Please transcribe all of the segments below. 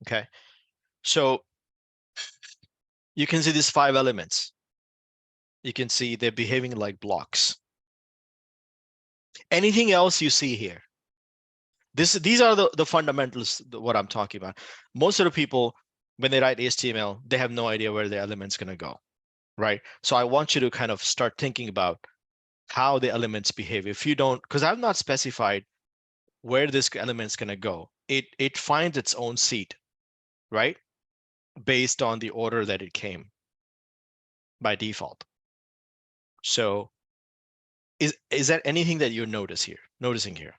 Okay, so you can see these 5 elements. You can see they're behaving like blocks. Anything else you see here? These are the fundamentals, what I'm talking about. Most of the people, when they write HTML, they have no idea where the element's going to go, right? So I want you to kind of start thinking about how the elements behave. If you don't, because I've not specified where this element's going to go, it finds its own seed, right? Based on the order that it came by default. So is that anything that you noticing here?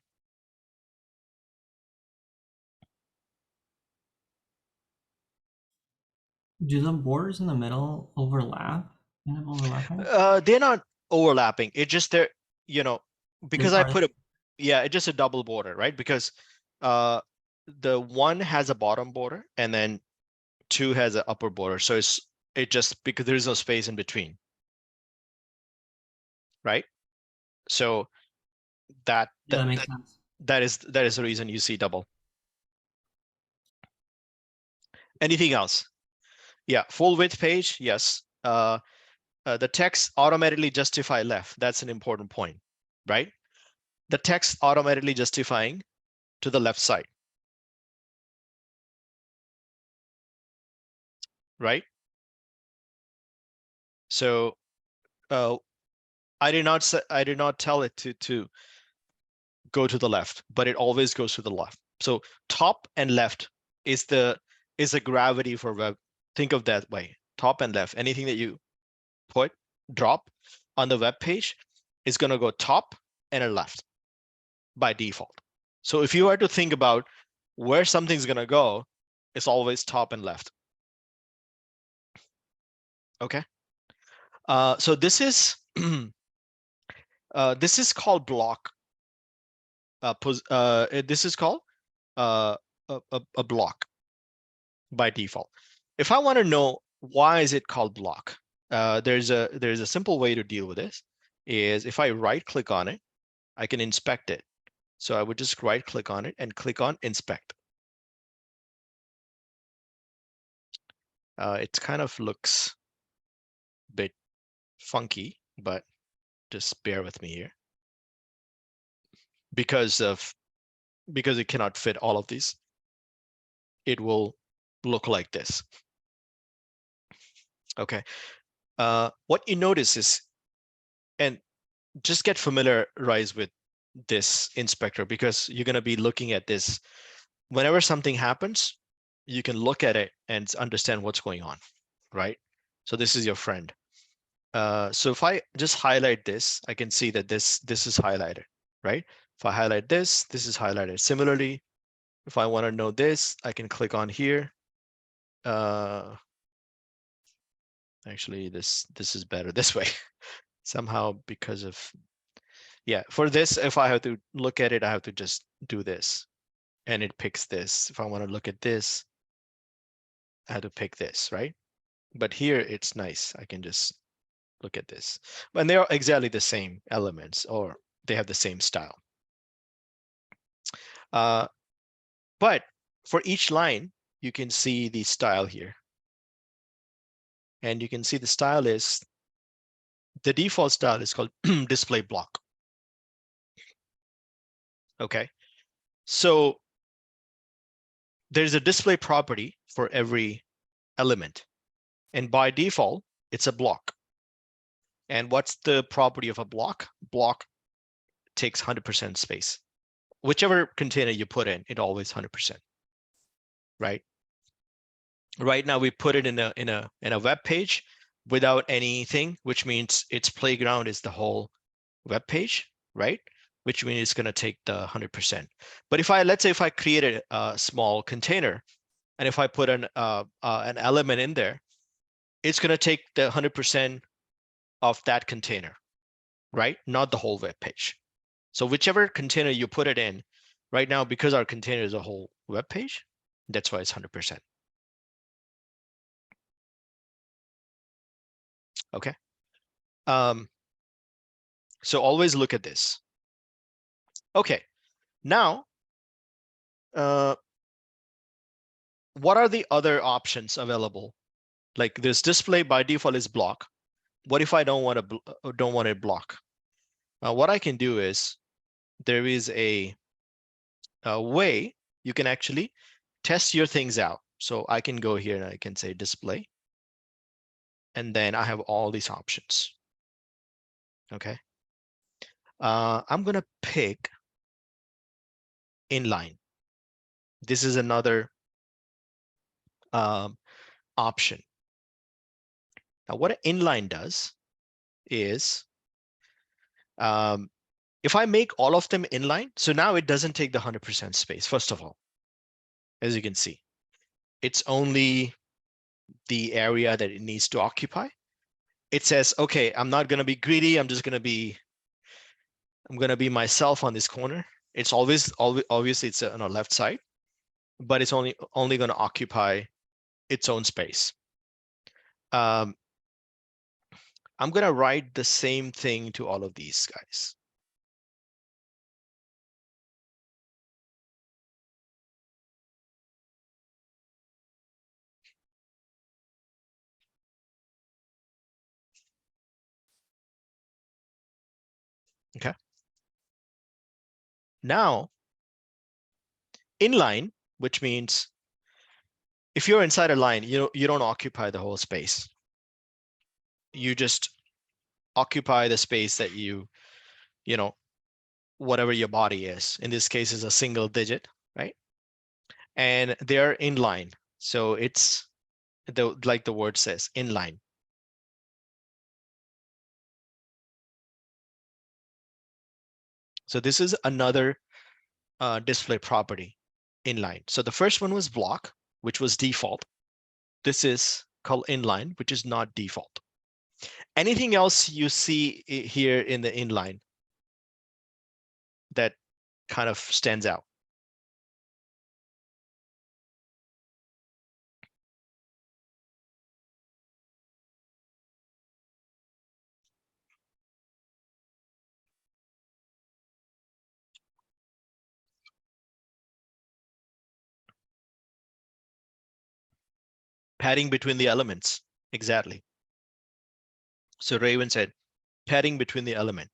Do the borders in the middle overlap? Kind of overlapping? They're not overlapping. It just they're, you know, because I Are put a, yeah, it's just a double border, right? Because the one has a bottom border and then 2 has an upper border. So it just because there is no space in between, right? So that yeah, that makes sense. that is the reason you see double. Anything else? Yeah, full width page, yes. The text automatically justify left. That's an important point, right? The text automatically justifying to the left side, right? So I did not tell it to go to the left, but it always goes to the left. So top and left is the gravity for web. Think of that way. Top and left. Anything that you drop on the web page is going to go top and a left by default. So if you were to think about where something's going to go, it's always top and left. Okay. So this is this is called block. This is called a block by default. If I want to know why is it called block, there's a simple way to deal with this. Is if I right click on it, I can inspect it. So I would just right click on it and click on inspect. It kind of looks a bit funky, but just bear with me here because it cannot fit all of these. It will look like this. Okay. What you notice is, and just get familiarized with this inspector because you're going to be looking at this whenever something happens. You can look at it and understand what's going on, right? So this is your friend. So if I just highlight this, I can see that this is highlighted, right? If I highlight this, this is highlighted. Similarly, if I want to know this, I can click on here. Actually, this is better this way somehow because of, yeah, for this, if I have to look at it, I have to just do this and it picks this. If I want to look at this, I have to pick this, right? But here it's nice. I can just look at this. And they're exactly the same elements, or they have the same style. But for each line, you can see the style here. And you can see the style is, the default style is called display block. Okay, so there's a display property for every element. And by default, it's a block. And what's the property of a block? Block takes 100% space. Whichever container you put in, it always 100%, right? Right now we put it in a web page without anything, which means its playground is the whole web page, right? Which means it's going to take the 100%. But if let's say if I created a small container and if I put an element in there, it's going to take the 100% of that container, right? Not the whole web page. So whichever container you put it in, right now, because our container is a whole web page, that's why it's 100%. Okay. So always look at this. Okay. Now, what are the other options available? Like this display by default is block. What if I don't want it block? What I can do is there is a way you can actually test your things out. So I can go here and I can say display. And then I have all these options. Okay. I'm going to pick inline. This is another option. Now, what inline does is if I make all of them inline, so now it doesn't take the 100% space, first of all, as you can see. It's only the area that it needs to occupy. It says, okay, I'm not going to be greedy. I'm going to be myself on this corner. It's obviously it's on the left side, but it's only going to occupy its own space. I'm going to write the same thing to all of these guys. Okay. Now, inline, which means if you're inside a line, you don't occupy the whole space. You just occupy the space that you know, whatever your body is. In this case, is a single digit, right? And they're inline. So it's like the word says, inline. So this is another display property, inline. So the first one was block, which was default. This is called inline, which is not default. Anything else you see here in the inline that kind of stands out? Padding between the elements, exactly. So Raven said, padding between the element.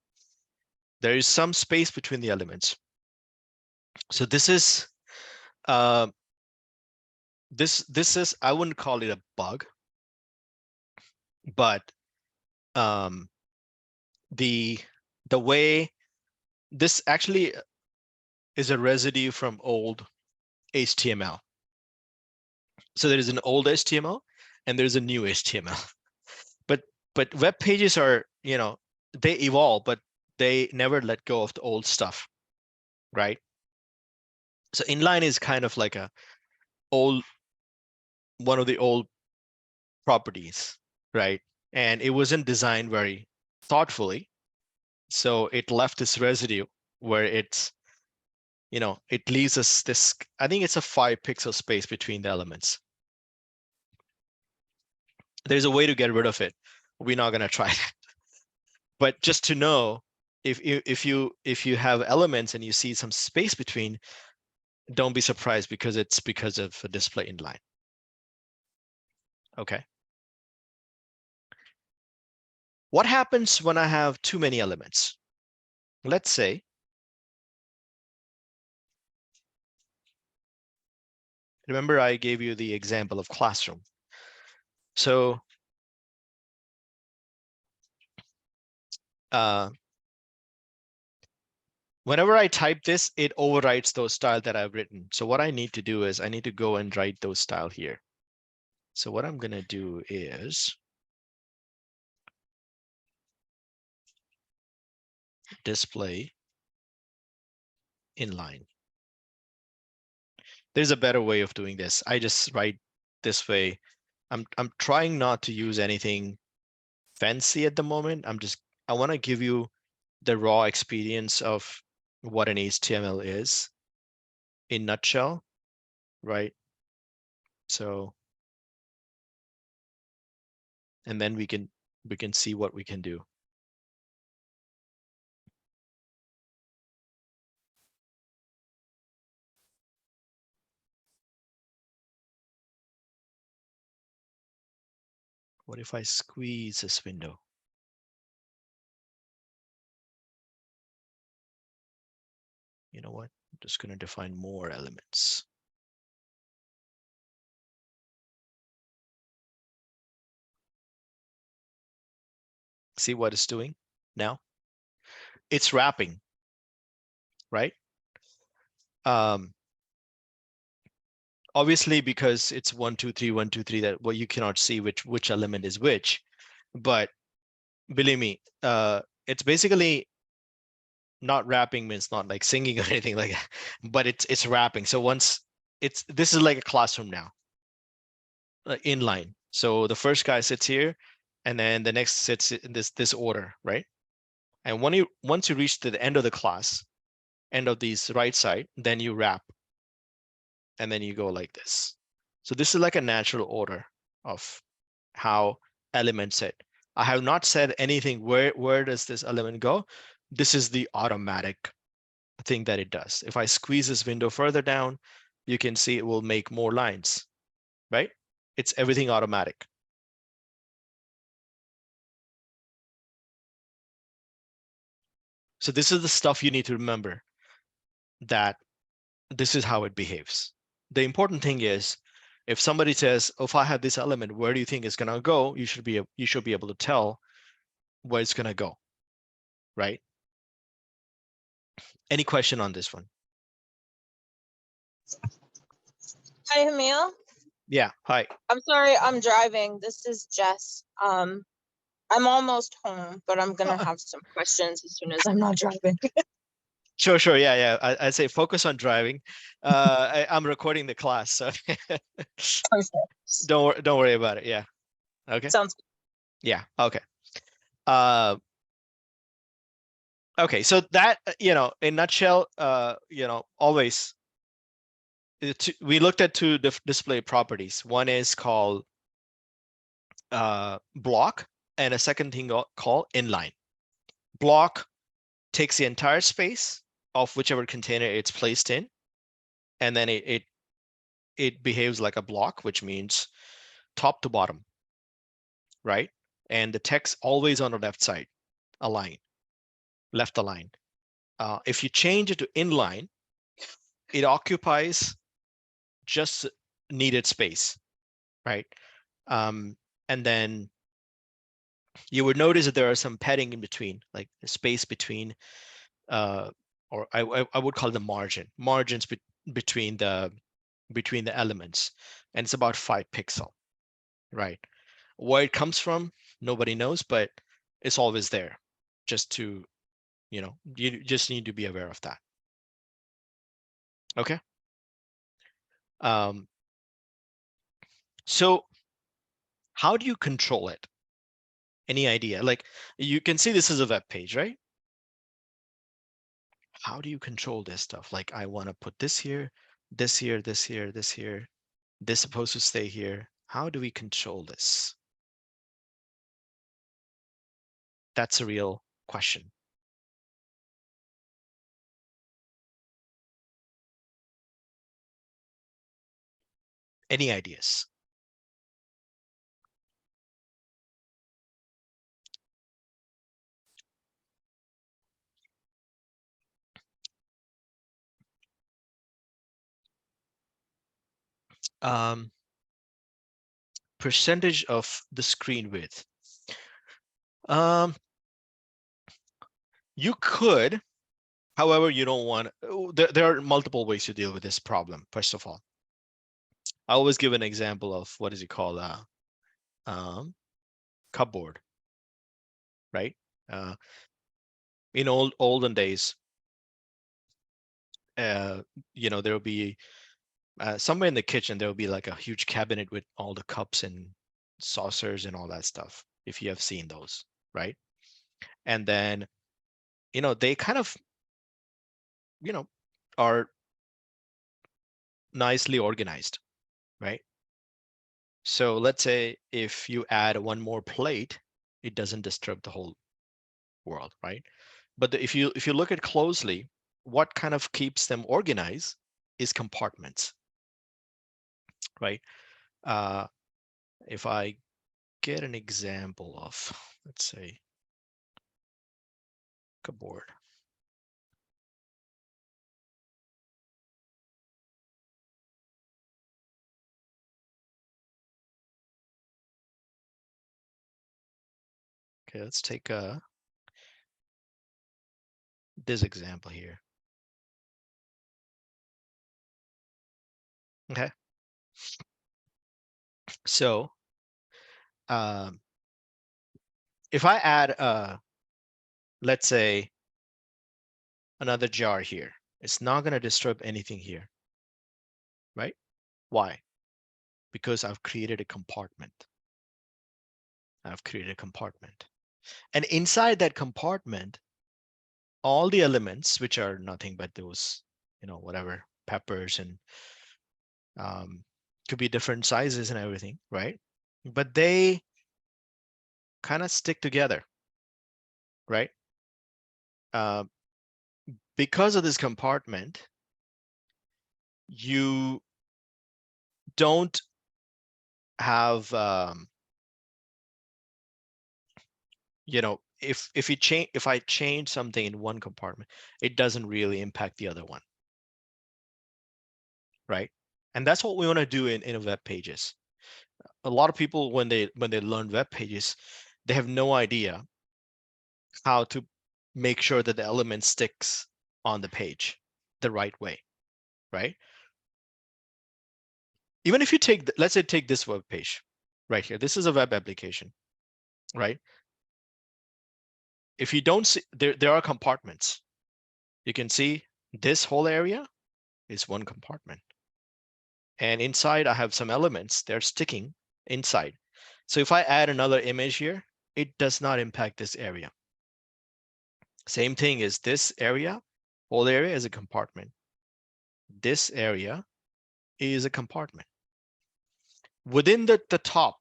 There is some space between the elements. So this is, this is, I wouldn't call it a bug, but the way this actually is a residue from old HTML. So there is an old HTML and there's a new HTML. But web pages are, they evolve, but they never let go of the old stuff, right? So inline is kind of like one of the old properties, right? And it wasn't designed very thoughtfully. So it left this residue where it's, it leaves us this, I think it's a 5-pixel space between the elements. There's a way to get rid of it. We're not going to try that. But just to know, if you have elements and you see some space between, don't be surprised because it's because of a display inline. Okay. What happens when I have too many elements? Let's say remember I gave you the example of classroom. So whenever I type this, it overwrites those style that I've written. So what I need to do is I need to go and write those style here. So what I'm going to do is display inline. There's a better way of doing this. I just write this way. I'm trying not to use anything fancy at the moment. I want to give you the raw experience of what an HTML is in nutshell, right? So, and then we can see what we can do. What if I squeeze this window? You know what? I'm just going to define more elements. See what it's doing now? It's wrapping, right? Obviously, because it's 1, 2, 3, 1, 2, 3, that you cannot see which element is which. But believe me, it's basically not wrapping means not like singing or anything like that, but it's wrapping. So once this is like a classroom now, in line. So the first guy sits here, and then the next sits in this order, right? And once you reach to the end of the class, end of these right side, then you wrap, and then you go like this. So this is like a natural order of how elements sit. I have not said anything where does this element go. This is the automatic thing that it does. If I squeeze this window further down, you can see it will make more lines, right? It's everything automatic. So this is the stuff you need to remember, that this is how it behaves. The important thing is, if somebody says, oh, if I have this element, where do you think it's going to go? You should be able to tell where it's going to go, right? Any question on this one? Hi, Hamil. Yeah, hi. I'm sorry, I'm driving. This is Jess. I'm almost home, but I'm gonna have some questions as soon as I'm not driving. Sure. Yeah. I say focus on driving. I'm recording the class, so don't worry about it. Yeah. Okay. Sounds good. Yeah. Okay. Okay. So that, in a nutshell, always we looked at two display properties. One is called block, and a second thing called inline. Block takes the entire space of whichever container it's placed in, and then it behaves like a block, which means top to bottom, right? And the text always on the left side, left align. If you change it to inline, it occupies just needed space, right? And then you would notice that there are some padding in between, like the space between, or I would call them margins between the elements, and it's about 5 pixels, right? Where it comes from, nobody knows, but it's always there. Just to, you just need to be aware of that. Okay. So how do you control it? Any idea? Like, you can see this is a web page, right? How do you control this stuff? Like, I want to put this here, this here, this here, this here. This is supposed to stay here. How do we control this? That's a real question. Any ideas? Percentage of the screen width. You could, however, you don't want. There are multiple ways to deal with this problem. First of all, I always give an example of what is it called? Cupboard, right? In olden days, there will be somewhere in the kitchen, there will be like a huge cabinet with all the cups and saucers and all that stuff, if you have seen those, right? And then, they kind of, are nicely organized, right? So let's say if you add one more plate, it doesn't disturb the whole world, right? But if you look at closely, what kind of keeps them organized is compartments, right? If I get an example of, let's say, cupboard. Okay, let's take this example here. Okay. So if I add let's say another jar here, it's not going to disturb anything here, right? Why? Because I've created a compartment. I've created a compartment. And inside that compartment, all the elements, which are nothing but those, whatever, peppers and could be different sizes and everything, right? But they kind of stick together, right? Because of this compartment, you don't have, if I change something in one compartment, it doesn't really impact the other one, right? And that's what we want to do in web pages. A lot of people, when they learn web pages, they have no idea how to make sure that the element sticks on the page the right way, right? Even if you take, let's say, take this web page right here. This is a web application, right? If you don't see, there are compartments. You can see this whole area is one compartment. And inside I have some elements, they're sticking inside. So if I add another image here, it does not impact this area. Same thing is this area, whole area is a compartment. This area is a compartment. Within the top,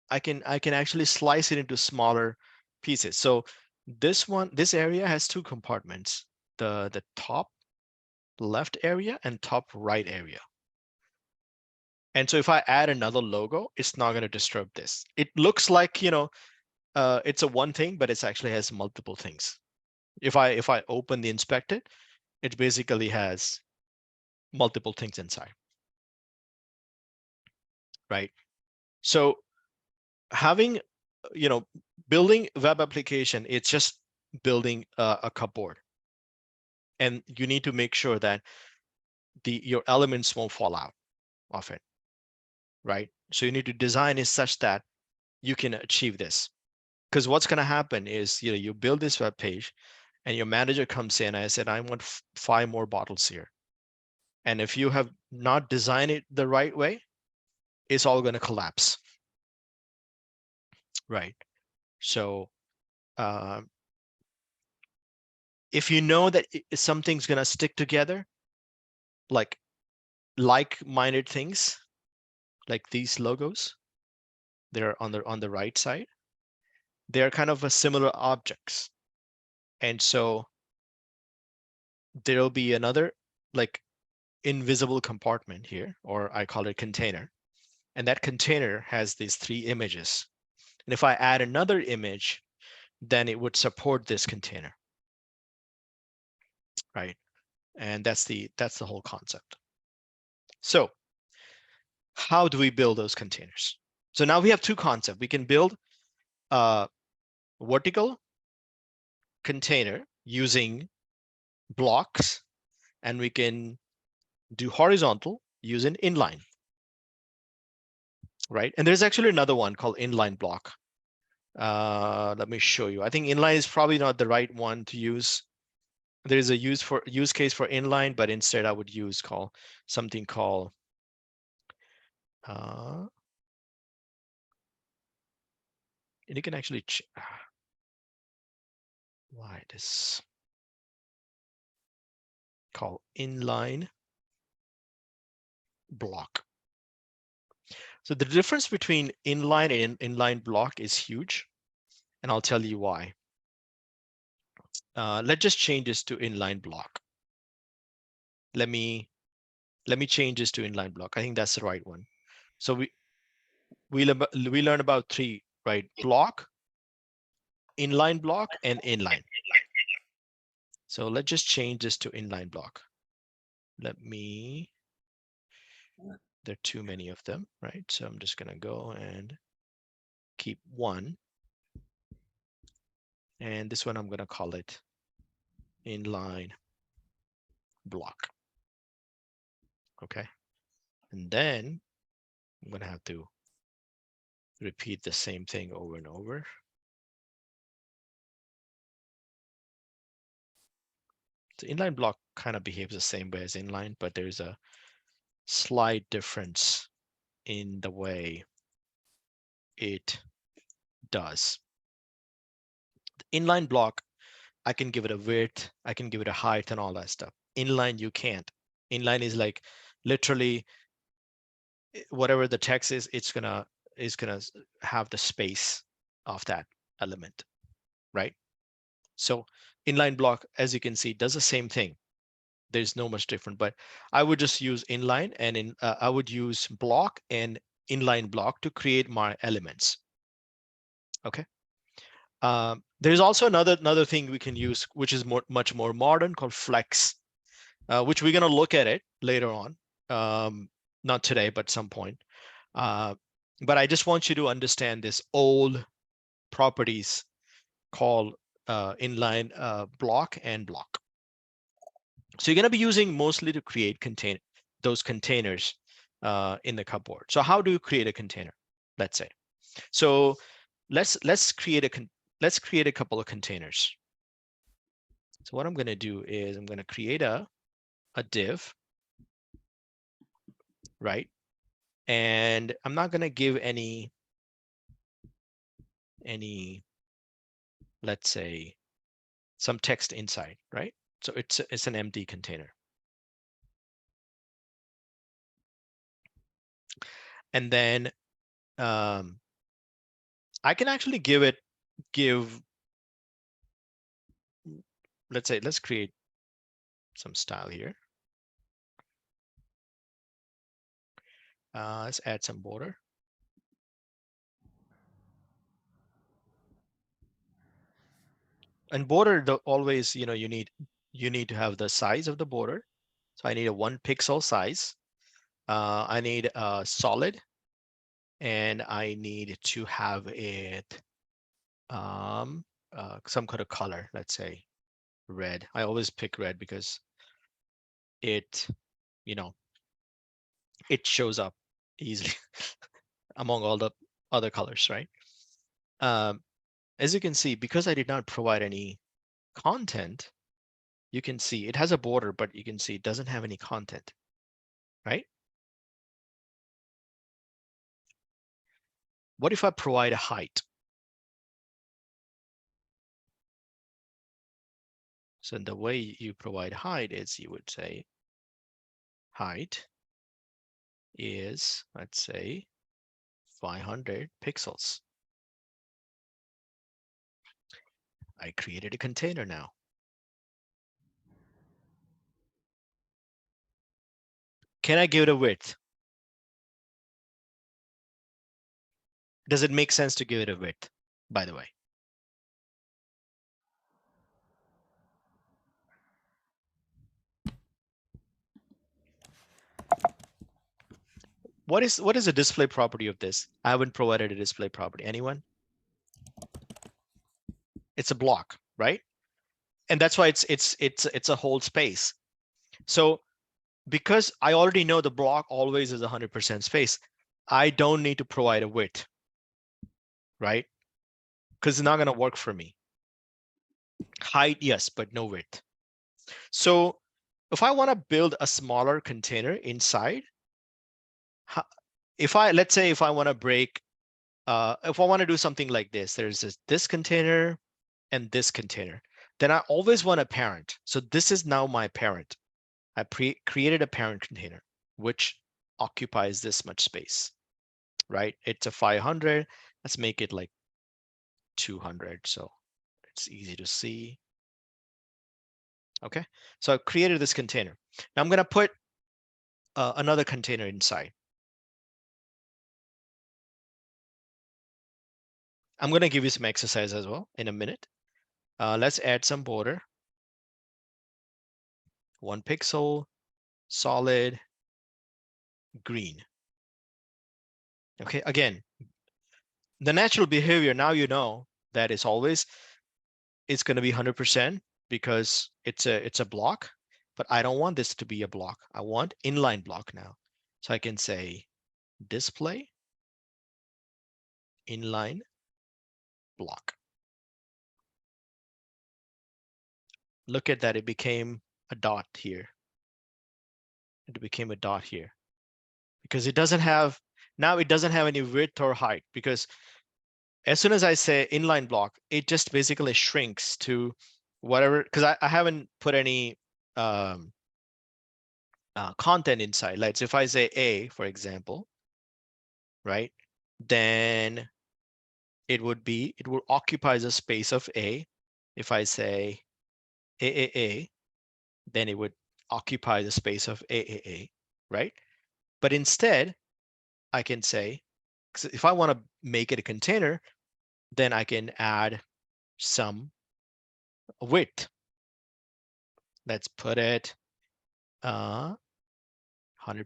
I can actually slice it into smaller pieces. So this area has two compartments, the top left area and top right area. And so if I add another logo, it's not going to disturb this. It looks like, it's a one thing, but it actually has multiple things. If I open the inspected, it basically has multiple things inside, right? So having, building web application, it's just building a cupboard. And you need to make sure that your elements won't fall out of it, right? So you need to design it such that you can achieve this. Because what's going to happen is, you build this web page and your manager comes in and I said, I want 5 more bottles here. And if you have not designed it the right way, it's all going to collapse, right? So if you know that something's going to stick together, like-minded things, like these logos, they're on the right side, they're kind of a similar objects. And so there'll be another like invisible compartment here, or I call it container. And that container has these 3 images. And if I add another image, then it would support this container, right? And that's the whole concept. So how do we build those containers? So now we have 2 concepts. We can build a vertical container using blocks, and we can do horizontal using inline, right? And there's actually another one called inline block. Let me show you. I think inline is probably not the right one to use. There is a use case for inline, but instead I would use something called and you can actually why this called inline block. So the difference between inline and inline block is huge, and I'll tell you why. Let's just change this to inline block. Let me change this to inline block. I think that's the right one. So we learn about 3 right? Block, inline block, and inline. So let's just change this to inline block. Let me, there are too many of them, right? So I'm just gonna go and keep one. And this one, I'm gonna call it inline block. Okay. And then I'm gonna have to repeat the same thing over and over. The inline block kind of behaves the same way as inline, but there's a slight difference in the way it does. The inline block, I can give it a width, I can give it a height and all that stuff. Inline, you can't. Inline is like literally whatever the text is, it's gonna have the space of that element, right? So inline block, as you can see, does the same thing. There's no much different, but I would just use inline and I would use block and inline block to create my elements. Okay. There's also another thing we can use, which is much more modern, called flex, which we're gonna look at it later on. Not today, but some point. But I just want you to understand this old properties called inline block and block. So you're going to be using mostly to create those containers in the cupboard. So how do you create a container? Let's say. So let's create a couple of containers. So what I'm going to do is I'm going to create a div, right? And I'm not going to give any, let's say, some text inside, right? So it's an empty container. And then I can actually let's create some style here. Let's add some border. And border, always, you need to have the size of the border. So I need a 1 pixel size. I need a solid, and I need to have it some kind of color. Let's say red. I always pick red because it shows up easily among all the other colors, right? As you can see, because I did not provide any content, you can see it has a border, but you can see it doesn't have any content, right? What if I provide a height? So the way you provide height is you would say height is, let's say, 500 pixels. I created a container now. Can I give it a width? Does it make sense to give it a width, by the way? What is the display property of this? I haven't provided a display property. Anyone? It's a block, right? And that's why it's a whole space. So because I already know the block always is 100% space, I don't need to provide a width, right? Because it's not going to work for me. Height, yes, but no width. So if I want to build a smaller container inside, let's say if I want to break, if I want to do something like this, there's this container and this container, then I always want a parent. So this is now my parent. I created a parent container, which occupies this much space, right? It's a 500. Let's make it like 200. So it's easy to see. Okay, so I've created this container. Now I'm going to put another container inside. I'm going to give you some exercise as well in a minute. Let's add some border. 1 pixel, solid, green. Okay, again, the natural behavior, now you know that is always, it's going to be 100% because it's a block, but I don't want this to be a block. I want inline block now. So I can say display inline block. Look at that, it became a dot here. It became a dot here because it doesn't have, now it doesn't have any width or height, because as soon as I say inline block, it just basically shrinks to whatever, because I haven't put any content inside. Like if I say A, for example, right, then it would occupy the space of A. If I say A, then it would occupy the space of A, right? But instead, I can say, if I want to make it a container, then I can add some width. Let's put it 100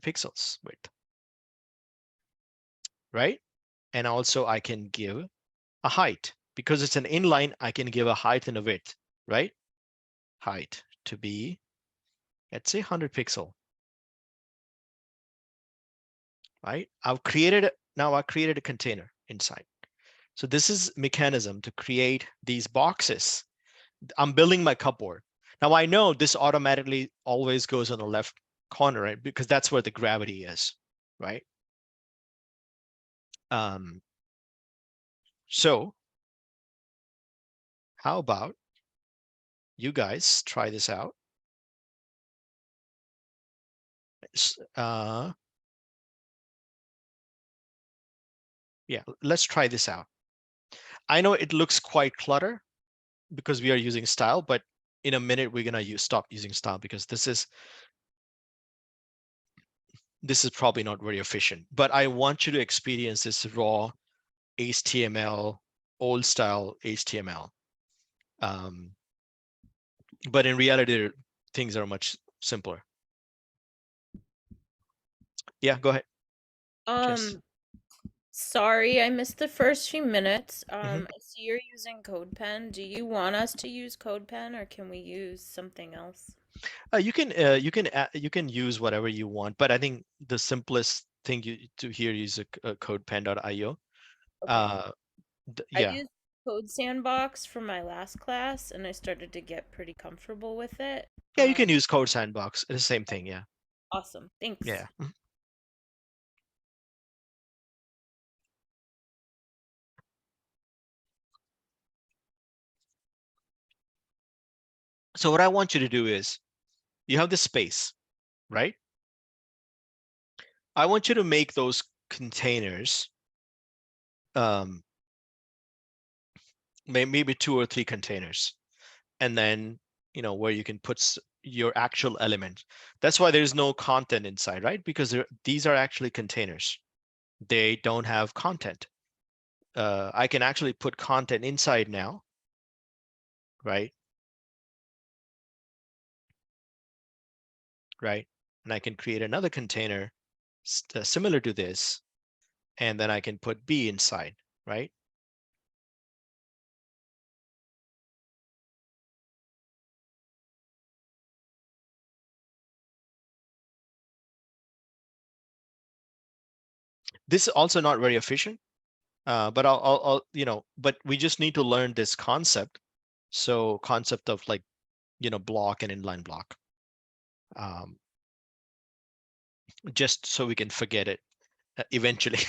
pixels width, right? And also I can give a height. Because it's an inline, I can give a height and a width, right? Height to be, let's say 100 pixel, right? Now I created a container inside. So this is mechanism to create these boxes. I'm building my cupboard. Now I know this automatically always goes on the left corner, right? Because that's where the gravity is, right? So how about you guys try this out? Yeah, let's try this out. I know it looks quite clutter because we are using style, but in a minute we're gonna stop using style because this is probably not very efficient. But I want you to experience this raw HTML, old style HTML. But in reality, things are much simpler. Yeah, go ahead. Jess. Sorry, I missed the first few minutes. Mhm. I see you're using CodePen. Do you want us to use CodePen or can we use something else? You can use whatever you want, but I think the simplest thing to here is a CodePen.io. Okay. I Yeah, used Code Sandbox for my last class and I started to get pretty comfortable with it. yeah, you can use Code Sandbox. It's the same thing. Yeah, Awesome. Thanks. yeah. Mhm. So what I want you to do is, you have this space, right? I want you to make those containers, maybe 2 or 3 containers, and then where you can put your actual element. That's why there's no content inside, right? Because these are actually containers. They don't have content. I can actually put content inside now, right? Right, and I can create another container similar to this, and then I can put B inside, right? This is also not very efficient, but but we just need to learn this concept. So concept of like, block and inline block, just so we can forget it eventually.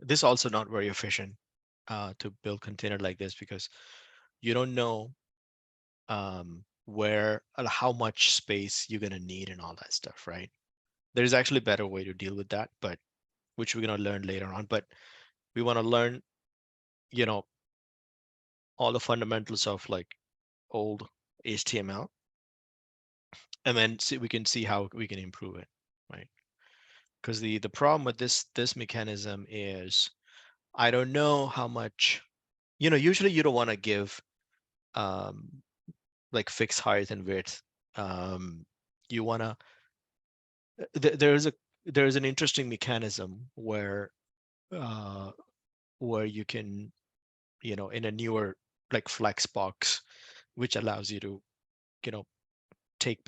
This is also not very efficient to build container like this because you don't know where how much space you're gonna need and all that stuff, right? There's actually a better way to deal with that, but which we're gonna learn later on. But we want to learn, you know, all the fundamentals of like old HTML, and then see, we can see how we can improve it, right? Because the problem with this mechanism is I don't know how much, usually you don't want to give um, like fixed height and width. You want to there's an interesting mechanism uh, where you can, in a newer like Flexbox, which allows you to, you know, take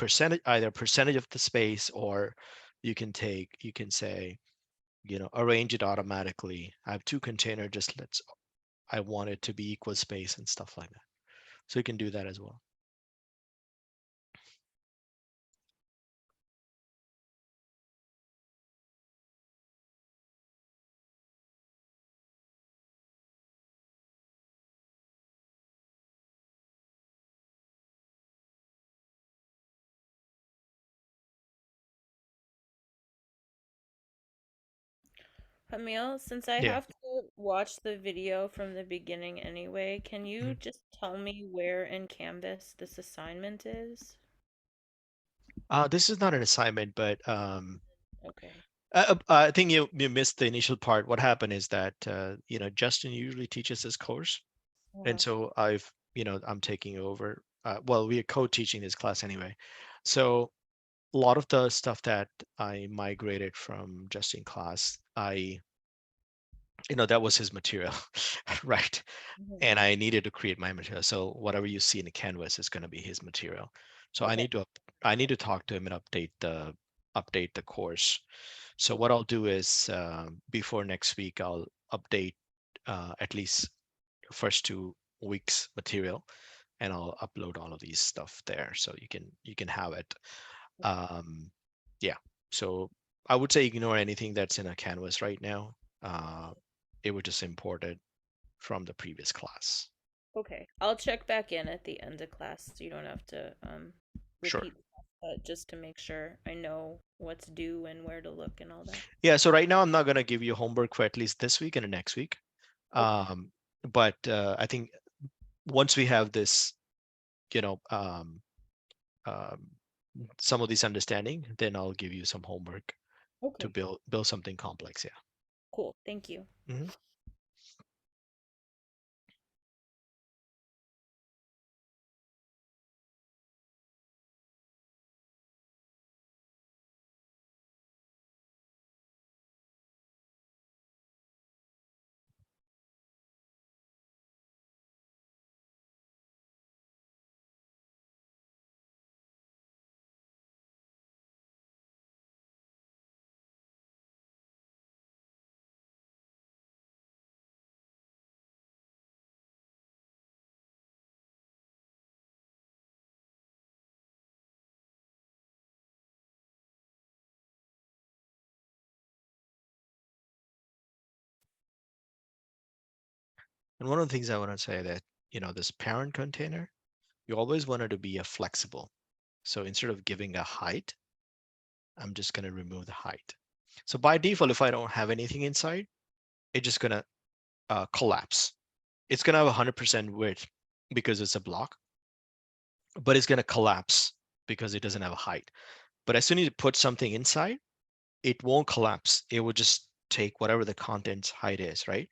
either percentage of the space, or you can say, arrange it automatically. I have two container, I want it to be equal space and stuff like that. So you can do that as well. Emil, since I Yeah. have to watch the video from the beginning anyway, can you Mhm. just tell me where in Canvas this assignment is? This is not an assignment, but Okay. I think you missed the initial part. What happened is that Justin usually teaches this course, and so I'm taking over. Well, we are co-teaching this class anyway, so a lot of the stuff that I migrated from Justin class, that was his material, right? Mhm. And I needed to create my material. So whatever you see in the canvas is going to be his material. So Okay. I need to talk to him and update the course. So what I'll do is before next week, I'll update at least first 2 weeks material, and I'll upload all of these stuff there so you can have it. Um, yeah. So I would say ignore anything that's in a canvas right now. It would just import it from the previous class. Okay. I'll check back in at the end of class so you don't have to Sure. repeat stuff, but just to make sure I know what's due and where to look and all that. Yeah. So right now I'm not going to give you homework for at least this week and the next week. Okay. But I think once we have this, you know, um, some of this understanding, then I'll give you some homework to Okay. build something complex. Yeah. Cool. Thank you. Mhm. And one of the things I want to say that, this parent container, you always want it to be a flexible. So instead of giving a height, I'm just going to remove the height. So by default, if I don't have anything inside, it's just going to collapse. It's going to have 100% width because it's a block, but it's going to collapse because it doesn't have a height. But as soon as you put something inside, it won't collapse. It will just take whatever the content's height is, right?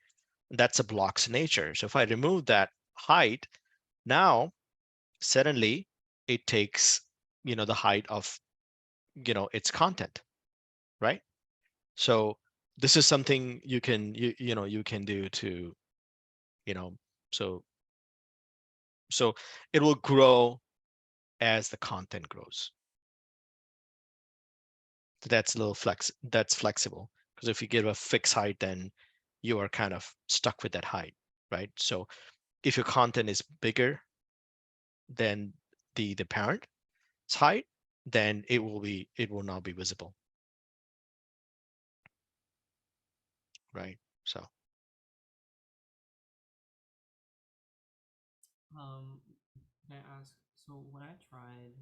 That's a block's nature. So if I remove that height, now suddenly it takes, the height of, its content, right? So this is something you can do to, you know, so so it will grow as the content grows. That's a little that's flexible, because if you give a fixed height, then you are kind of stuck with that height, right? So if your content is bigger than the parent's height, then it will not be visible, right? So Can I ask? So when I tried,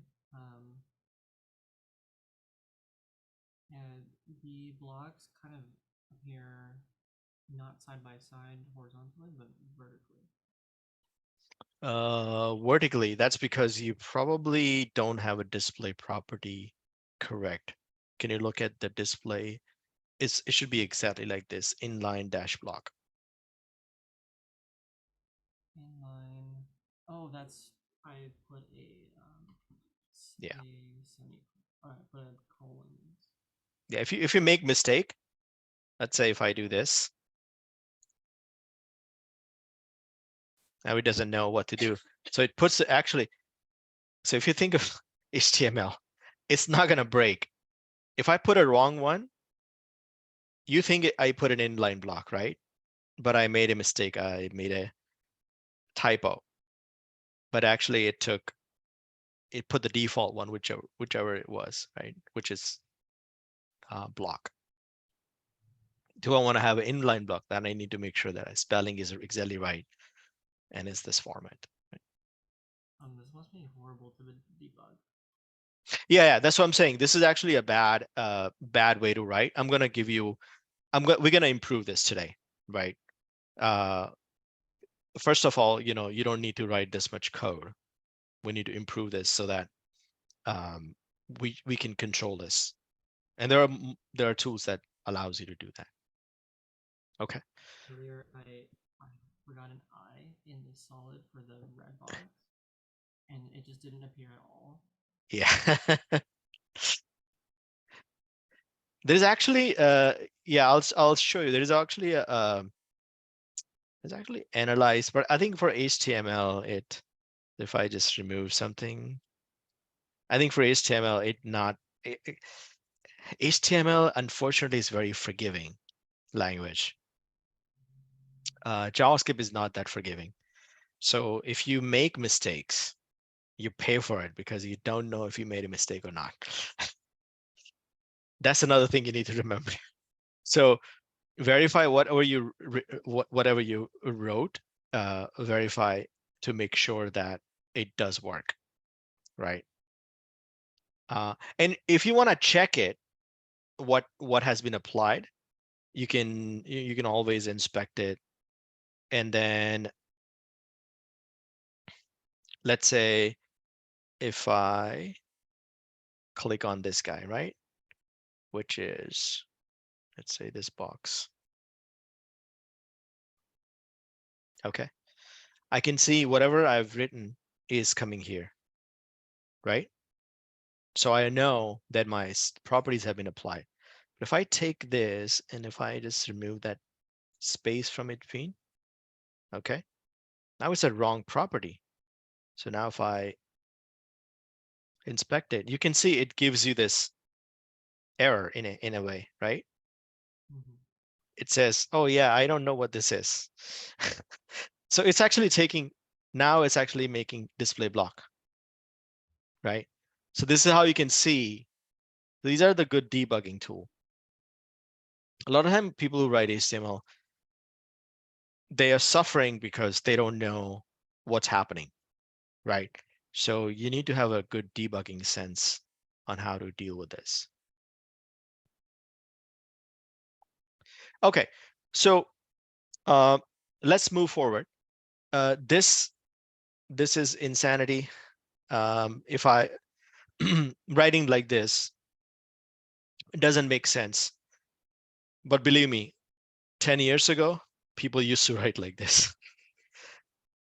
and the blocks kind of appear not side by side horizontally, but vertically. vertically, that's because you probably don't have a display property correct. Can you look at the display? It should be exactly like this, inline dash block. Inline. Oh, that's I put a Yeah. a semi. Or I put a colon. Yeah, if you make mistake, let's say if I do this, now it doesn't know what to do. So it puts actually, so if you think of HTML, it's not gonna break. If I put a wrong one, you think I put an inline block, right? But I made a mistake. I made a typo. But actually it put the default one, whichever it was, right? Which is block. Do I want to have an inline block? Then I need to make sure that my spelling is exactly right and it's this format. This must be horrible to debug. Yeah, that's what I'm saying. This is actually a bad way to write. We're gonna improve this today, right? First of all, you don't need to write this much code. We need to improve this so that we can control this. And there are tools that allows you to do that. Okay. Earlier, I forgot an I in the solid for the red box, and it just didn't appear at all. Yeah. There's actually yeah, I'll show you. There's actually it's actually analyzed, but I think for HTML if I just remove something, I think for HTML HTML unfortunately is very forgiving language. JavaScript is not that forgiving. So if you make mistakes, you pay for it because you don't know if you made a mistake or not. That's another thing you need to remember. So verify whatever you wrote, verify to make sure that it does work, right? And if you want to check it, what has been applied, you can always inspect it. And then let's say if I click on this guy, right? Which is, let's say this box. Okay. I can see whatever I've written is coming here, right? So I know that my properties have been applied. But if I take this and if I just remove that space from it between, okay, now it's a wrong property. So now if I inspect it, you can see it gives you this error in a way, right? Mm-hmm. It says, oh yeah, I don't know what this is. So it's actually now it's actually making display block, right? So this is how you can see, these are the good debugging tool. A lot of time people who write HTML, they are suffering because they don't know what's happening, right? So you need to have a good debugging sense on how to deal with this. Okay, so let's move forward. This is insanity. If I writing like this, it doesn't make sense. But believe me, 10 years ago, people used to write like this.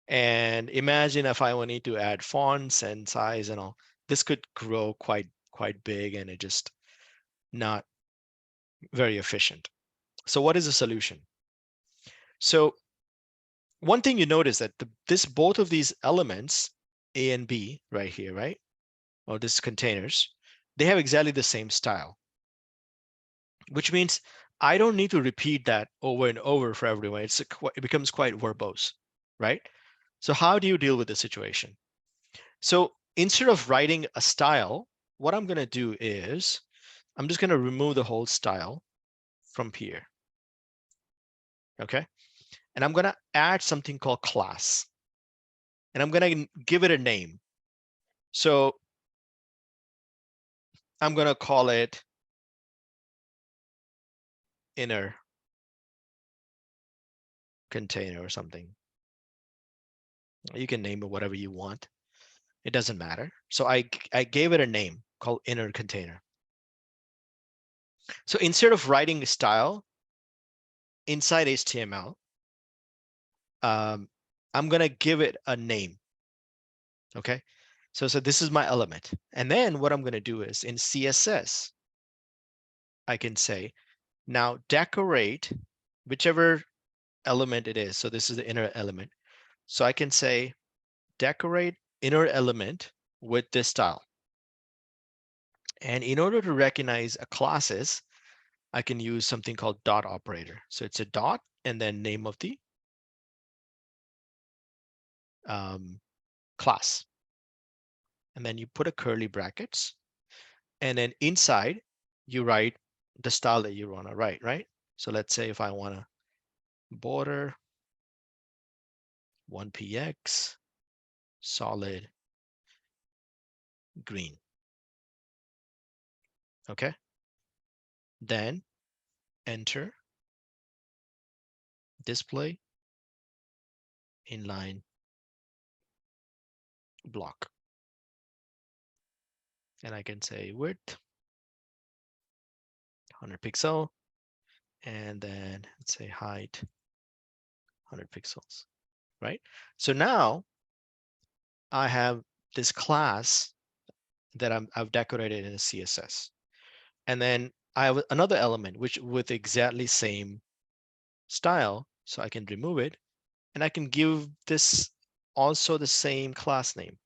And imagine if I wanted to add fonts and size and all, this could grow quite big and it just not very efficient. So what is the solution? So one thing you notice that both of these elements, A and B right here, right? Or this containers, they have exactly the same style, which means I don't need to repeat that over and over for everyone. It becomes quite verbose, right? So how do you deal with the situation? So instead of writing a style, what I'm going to do is I'm just going to remove the whole style from here. Okay. And I'm going to add something called class. And I'm going to give it a name. So I'm going to call it inner container or something. You can name it whatever you want. It doesn't matter. So I gave it a name called inner container. So instead of writing a style inside HTML, I'm going to give it a name. Okay. So this is my element. And then what I'm going to do is in CSS, I can say, now decorate whichever element it is. So this is the inner element. So I can say decorate inner element with this style. And in order to recognize a classes, I can use something called dot operator. So it's a dot and then name of the class. And then you put a curly brackets. And then inside, you write the style that you want to write, right? So let's say if I want to border 1px solid green. Okay. Then enter display inline block. And I can say width 100 pixel. And then let's say height 100 pixels, right? So now I have this class that I've decorated in a CSS. And then I have another element which with exactly same style. So I can remove it and I can give this also the same class name.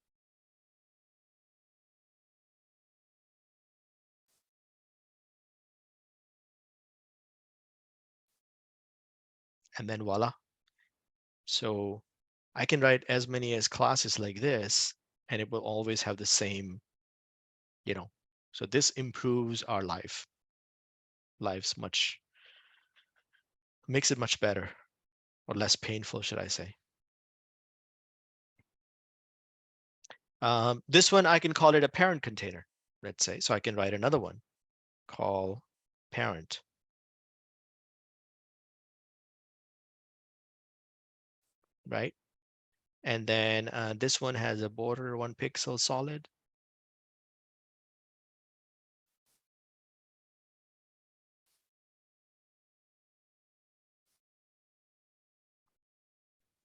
And then voila. So I can write as many as classes like this, and it will always have the same, so this improves our lives much, makes it much better or less painful, should I say. This one, I can call it a parent container, let's say. So I can write another one, call parent. Right? And then this one has a border 1 pixel solid.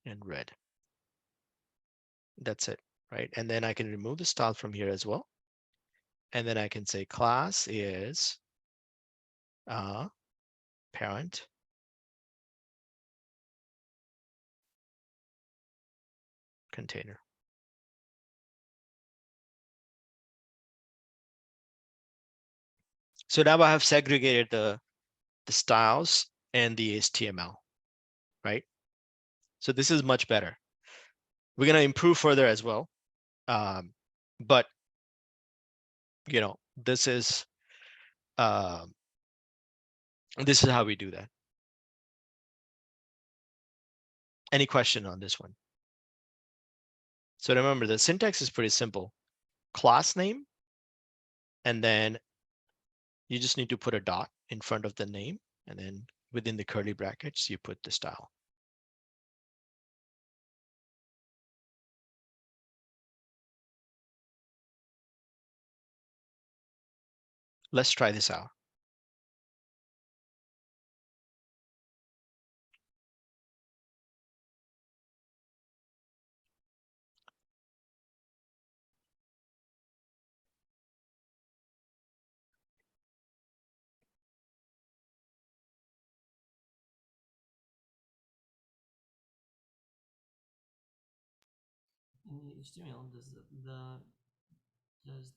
And red. That's it, right? And then I can remove the style from here as well. And then I can say class is parent container. So now I have segregated the styles and the HTML, right? So this is much better. We're going to improve further as well. But, this is how we do that. Any question on this one? So remember, the syntax is pretty simple. Class name, and then you just need to put a dot in front of the name, and then within the curly brackets, you put the style. Let's try this out. In the HTML, does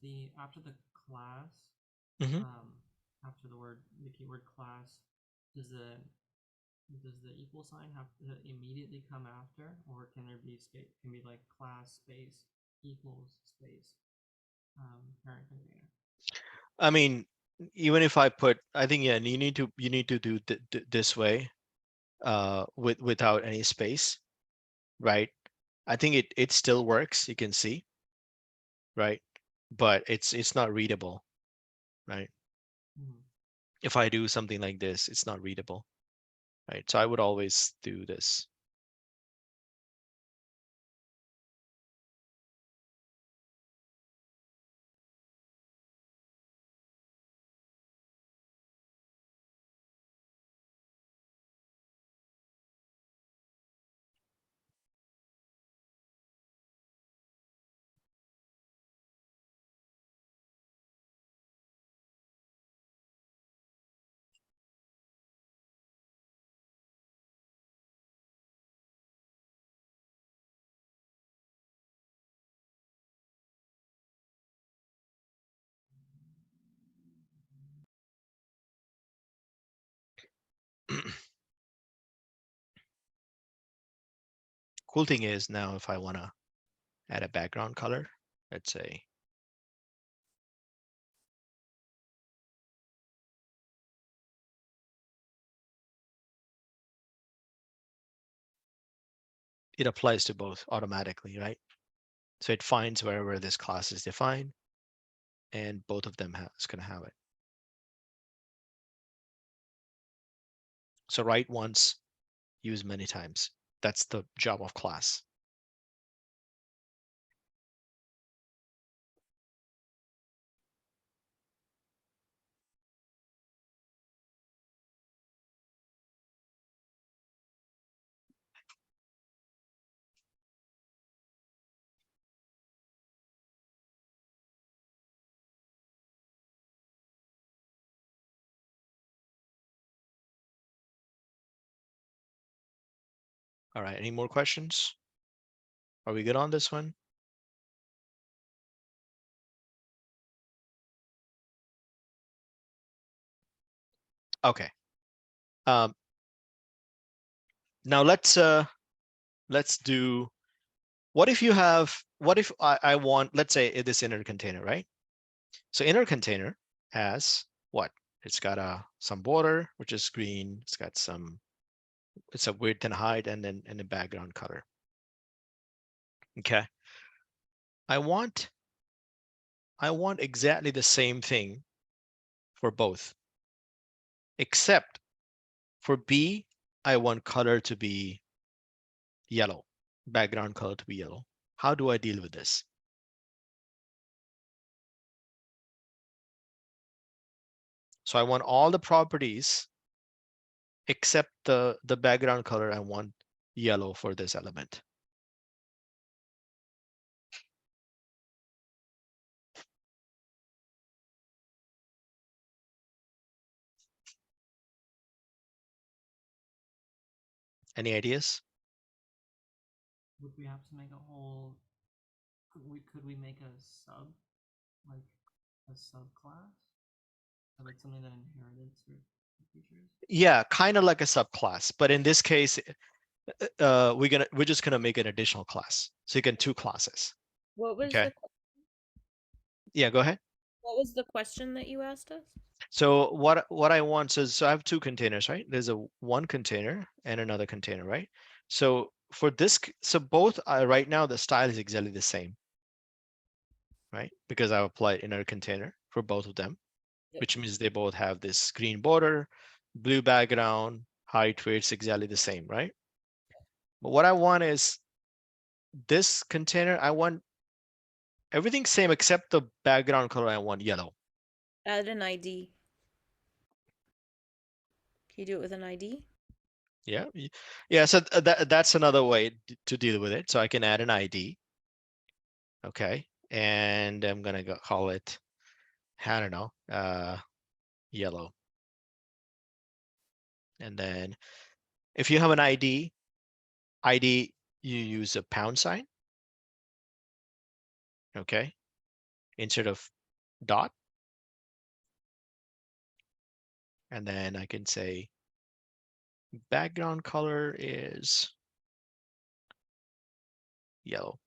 the after the class, after the keyword class, does the equal sign have to immediately come after, or can there be space? Can be like class space equals space parent container. I mean, even if I put, I think, yeah, you need to do this way. without any space, right? I think it still works. You can see, right? But it's not readable, right? Mhm. If I do something like this, it's not readable, right? So I would always do this. Cool thing is now if I want to add a background color, let's say it applies to both automatically, right? So it finds wherever this class is defined, and both of them is going to have it. So write once, use many times. That's the job of class. All right, any more questions? Are we good on this one? Okay. Now let's do, what if I want, let's say this inner container, right? So inner container has what? It's got some border, which is green. It's got it's a width and height, and then a background color. Okay. I want exactly the same thing for both, except for B, I want color to be yellow, background color to be yellow. How do I deal with this? So I want all the properties except the background color. I want yellow for this element. Any ideas? Would we have to make a whole? Could we make a sub, like a subclass, or like something that inherited certain features? Yeah, kind of like a subclass, but in this case, we're just gonna make an additional class. So you can 2 classes. What was Okay. Yeah, go ahead. what was the question that you asked us? So what I want is, so I have 2 containers, right? There's a one container and another container, right? So for this, so both are right now, the style is exactly the same, right? Because I've applied inner container for both of them, Yep. which means they both have this green border, blue background, height, weights exactly the same, right? But what I want is this container, I want everything same except the background color. I want yellow. Add an ID. Can you do it with an ID? Yeah. Yeah. So that's another way to deal with it. So I can add an ID. Okay. And I'm going to call it, I don't know, yellow. And then if you have an ID, you use a pound sign. Okay. Instead of dot. And then I can say background color is yellow.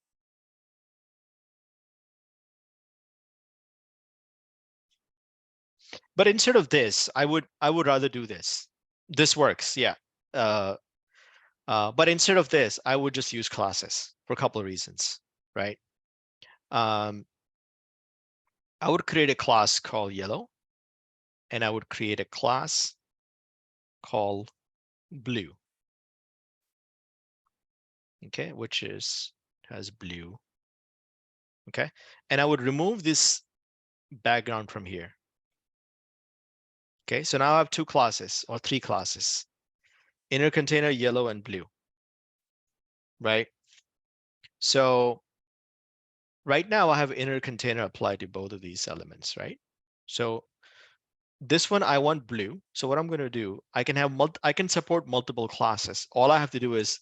But instead of this, I would rather do this. This works, yeah. But instead of this, I would just use classes for a couple of reasons, right? I would create a class called yellow, and I would create a class called blue. Okay, which has blue. Okay, and I would remove this background from here. Okay, so now I have two classes or three classes: inner container, yellow, and blue. Right? So right now I have inner container applied to both of these elements, right? So this one I want blue. So what I'm going to do, I can support multiple classes. All I have to do is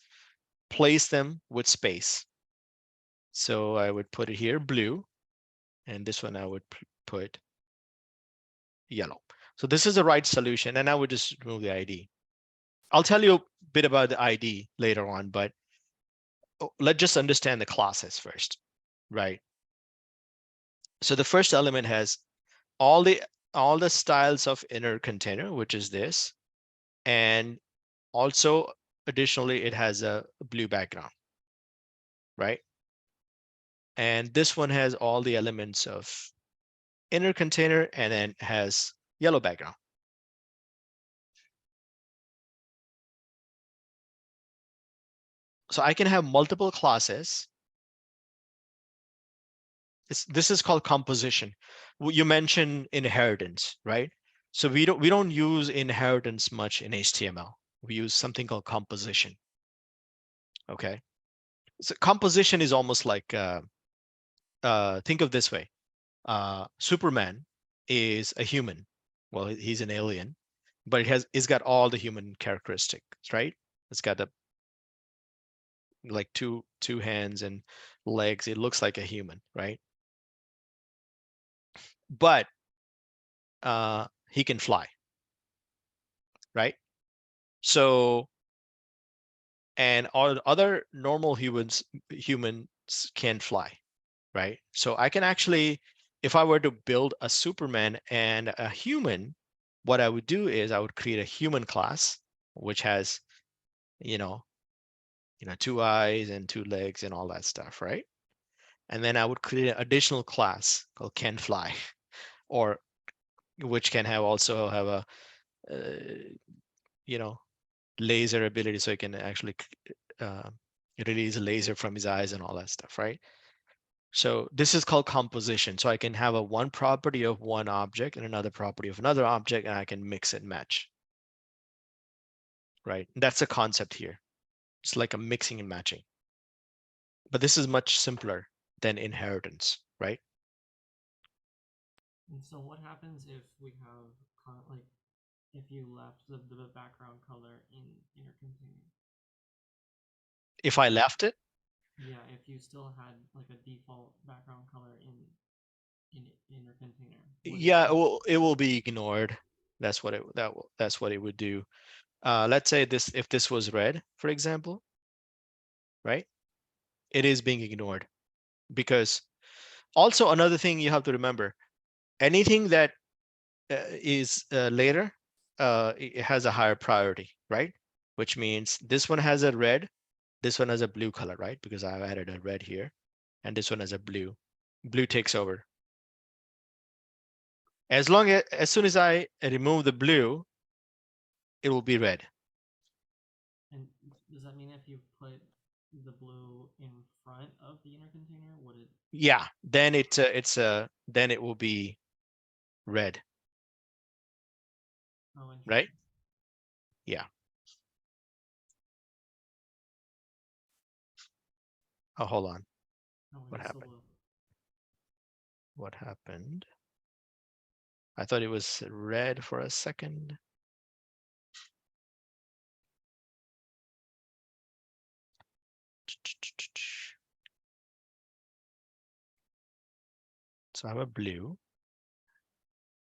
place them with space. So I would put it here blue, and this one I would put yellow. So this is the right solution, and I would just remove the ID. I'll tell you a bit about the ID later on, but let's just understand the classes first, right? So the first element has all the styles of inner container, which is this, and also additionally it has a blue background, right? And this one has all the elements of inner container and then has yellow background. So I can have multiple classes. This is called composition. You mentioned inheritance, right? So we don't use inheritance much in HTML. We use something called composition. Okay. So composition is almost like think of this way. Superman is a human. Well, he's an alien, but he's got all the human characteristics, right? It's got like two hands and legs. It looks like a human, right? But he can fly, right? So, and all other normal humans can fly, right? So I can actually, if I were to build a Superman and a human, what I would do is I would create a human class, which has, you know, 2 eyes and 2 legs and all that stuff, right? And then I would create an additional class called can fly, or which can also have a, laser ability, so it can actually release a laser from his eyes and all that stuff, right? So this is called composition. So I can have one property of one object and another property of another object, and I can mix and match, right? And that's the concept here. It's like a mixing and matching. But this is much simpler than inheritance, right? And so what happens if we have like if you left the background color in inner container? If I left it, Yeah, if you still had like a default background color in inner container. yeah, it will be ignored. That's what it would do. Let's say if this was red, for example, right? It is being ignored, because also another thing you have to remember, anything that is later, it has a higher priority, right? Which means this one has a red, this one has a blue color, right? Because I've added a red here, and this one has a blue. Blue takes over. As soon as I remove the blue, it will be red. And does that mean if you put the blue in front of the inner container, would it? Yeah, then then it will be red. Oh, right? Yeah. Oh, hold on. Oh, What it's so happened? low. What happened? I thought it was red for a second. So I have a blue,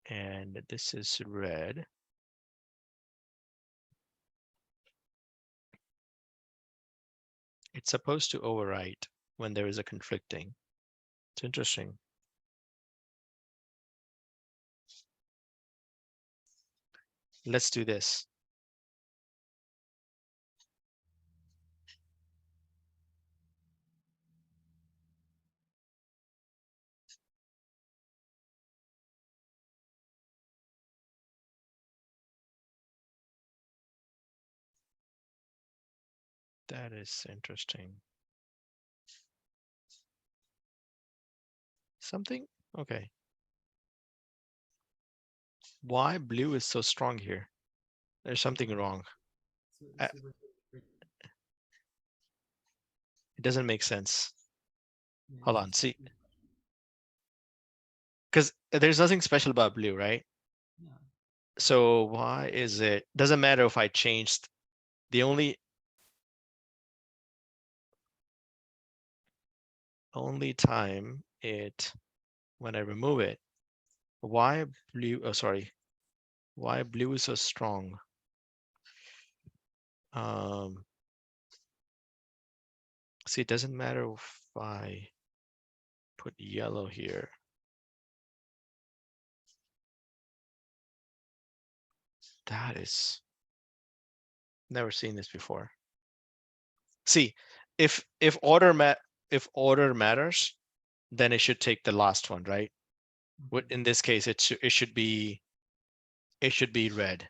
and this is red. It's supposed to overwrite when there is a conflicting. It's interesting. Let's do this. That is interesting. Something, okay. Why blue is so strong here? There's something wrong. I- Super strict. It doesn't make sense. Yeah, Hold it's on, just see, too- because there's nothing special about blue, right? Yeah. So why is it, doesn't matter if I changed the only time it, when I remove it, why blue, oh, sorry, why blue is so strong? See, it doesn't matter if I put yellow here. That is, never seen this before. See, if order matters, then it should take the last one, right? What in this case, it should be red.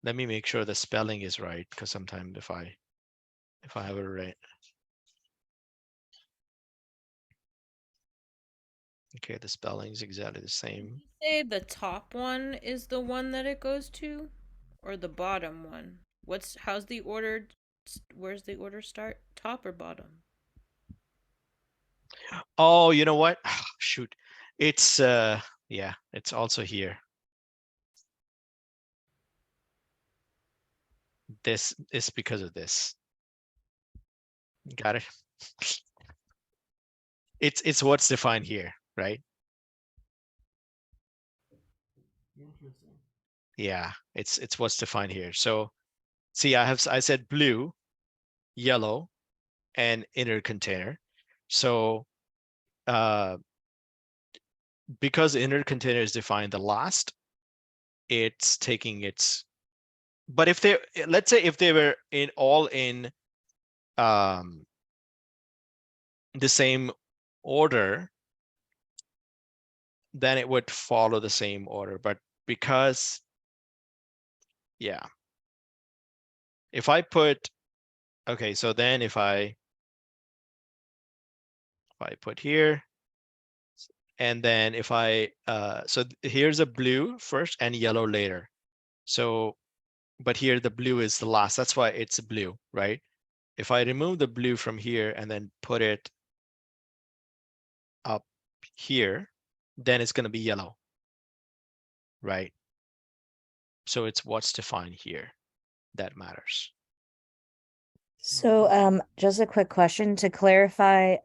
Let me make sure the spelling is right, because sometimes if I have it right. Okay, the spelling is exactly the same. Say the top one is the one that it goes to, or the bottom one? How's the order? Where's the order start? Top or bottom? Oh, you know what? Shoot. It's yeah, it's also here. This is because of this. Got it. It's what's defined here, right? Interesting. Yeah, it's what's defined here. So see, I said blue, yellow, and inner container. So because inner container is defined the last, it's taking its, but if they, let's say if they were all in the same order, then it would follow the same order. But because, yeah, if I put, okay, so then if I put here, and then if I, so here's a blue first and yellow later. So, but here the blue is the last, that's why it's blue, right? If I remove the blue from here and then put it up here, then it's going to be yellow, right? So it's what's defined here that matters. So, just a quick question to clarify,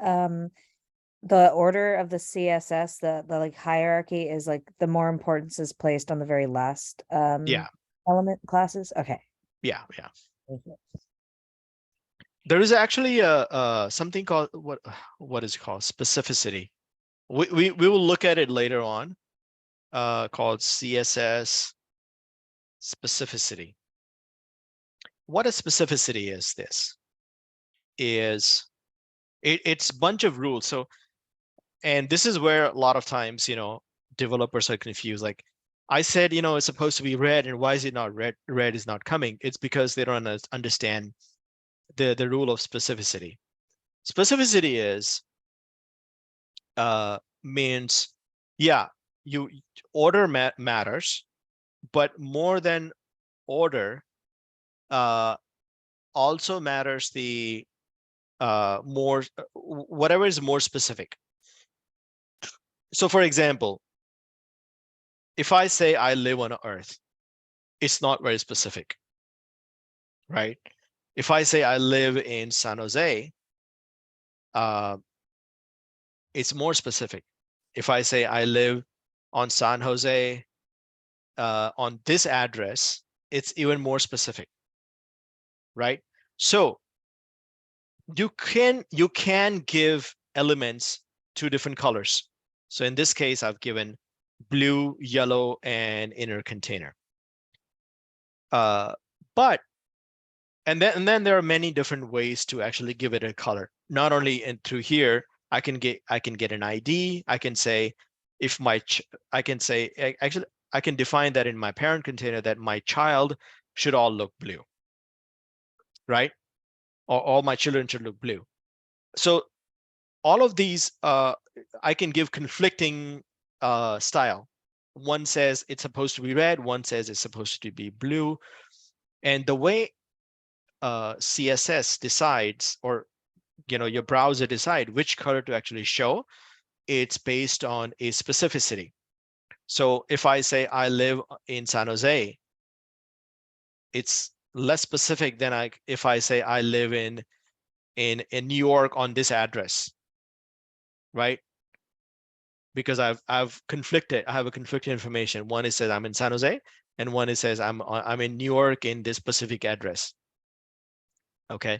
the order of the CSS, the like hierarchy is like the more importance is placed on the very last, Yeah, element classes. Okay. yeah. Thank you. There is actually a something called what is it called? Specificity. We will look at it later on, called CSS specificity. What a specificity is this? It's a bunch of rules. So, and this is where a lot of times, developers are confused. Like I said, it's supposed to be red, and why is it not red? Red is not coming. It's because they don't understand the rule of specificity. Specificity is means, yeah, order matters, but more than order, also matters the more, whatever is more specific. So for example, if I say I live on Earth, it's not very specific, right? If I say I live in San Jose, it's more specific. If I say I live on San Jose, on this address, it's even more specific, right? So you can give elements two different colors. So in this case, I've given blue, yellow, and inner container. But and then there are many different ways to actually give it a color. Not only through here, I can get an ID. I can say if I can define that in my parent container that my child should all look blue, right? Or all my children should look blue. So all of these, I can give conflicting style. One says it's supposed to be red, one says it's supposed to be blue. And the way CSS decides, or your browser decide which color to actually show, it's based on a specificity. So if I say I live in San Jose, it's less specific than if I say I live in New York on this address, right? Because I have a conflicted information. One is says I'm in San Jose, and one is says I'm in New York in this specific address. Okay,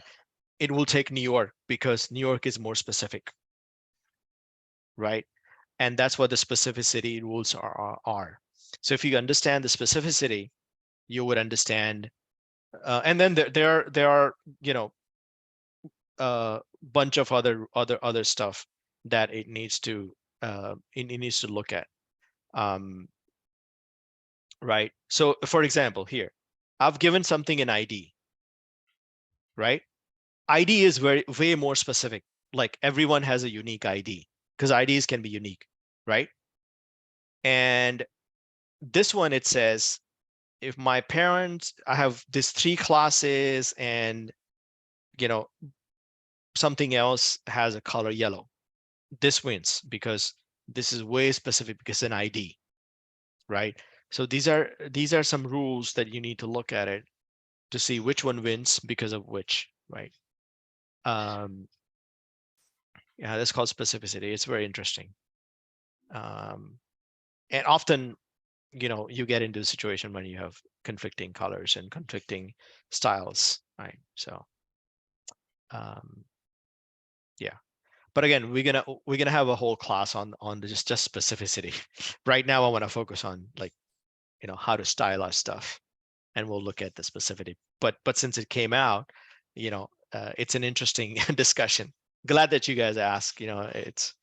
it will take New York because New York is more specific, right? And that's what the specificity rules are. So if you understand the specificity, you would understand. And then there are bunch of other stuff that it needs to look at. Right. So for example, here, I've given something an ID, right? ID is way more specific. Like everyone has a unique ID because IDs can be unique, right? And this one, it says, if my parents, I have these 3 classes and, something else has a color yellow, this wins because this is way specific because it's an ID, right? So these are some rules that you need to look at it to see which one wins because of which, right? Yeah, that's called specificity. It's very interesting. And often, you get into a situation when you have conflicting colors and conflicting styles, right? So, yeah. But again, we're gonna have a whole class on just specificity. Right now, I want to focus on how to style our stuff, and we'll look at the specificity. But since it came out, it's an interesting discussion. Glad that you guys ask. It's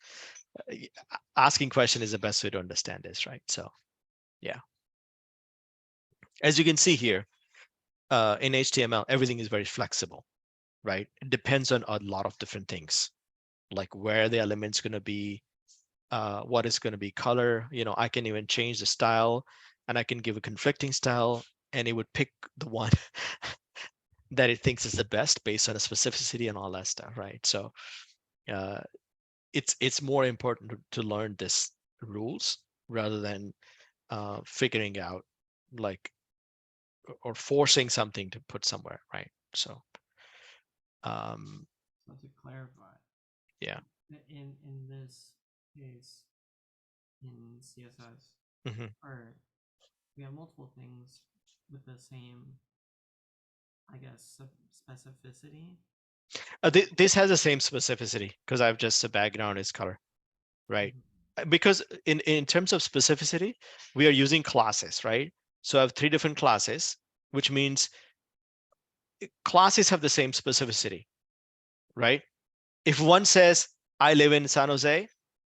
asking question is the best way to understand this, right? So, yeah. As you can see here, in HTML, everything is very flexible, right? It depends on a lot of different things, like where the element's going to be, what is going to be color. I can even change the style, and I can give a conflicting style, and it would pick the one that it thinks is the best based on a specificity and all that stuff, right? So it's more important to learn this rules rather than figuring out or forcing something to put somewhere, right? So So to clarify, yeah, in this case, in CSS, or we have multiple things with the same, I guess, specificity. This has the same specificity because I've just the background is color, right? Because in terms of specificity, we are using classes, right? So I have 3 different classes, which means classes have the same specificity, right? If one says I live in San Jose,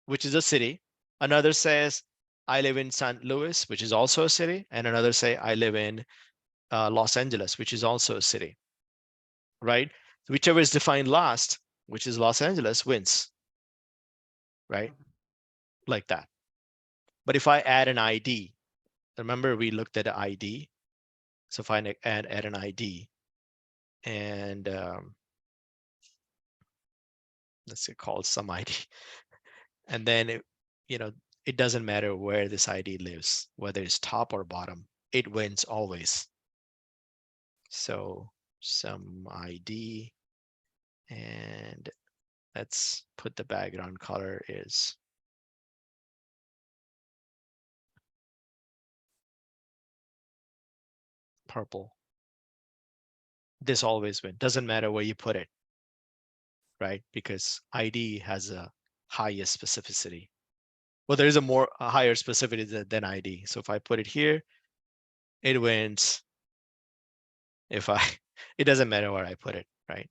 which is a city, another says I live in St. Louis, which is also a city, and another say I live in Los Angeles, which is also a city, right? Whichever is defined last, which is Los Angeles, wins, right? Like that. But if I add an ID, remember we looked at an ID. So if I add an ID, and let's say call some ID, and then it doesn't matter where this ID lives, whether it's top or bottom, it wins always. So some ID, and let's put the background color is purple. This always wins. Doesn't matter where you put it, right? Because ID has a highest specificity. Well, there is a higher specificity than ID. So if I put it here, it wins. If it doesn't matter where I put it, right?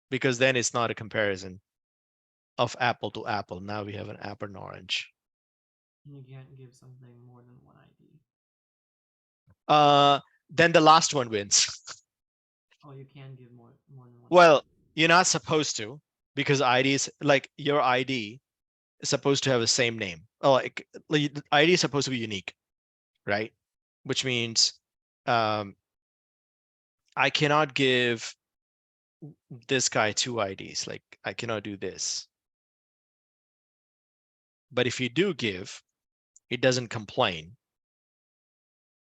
Because then it's not a comparison of apple to apple. Now we have an apple and orange. You can't give something more than one ID. then the last one wins. Oh, you can give more than one. Well, you're not supposed to, because ID is like your ID is supposed to have the same name. Oh, like ID is supposed to be unique, right? Which means I cannot give this guy 2 IDs. Like I cannot do this. But if you do give, it doesn't complain.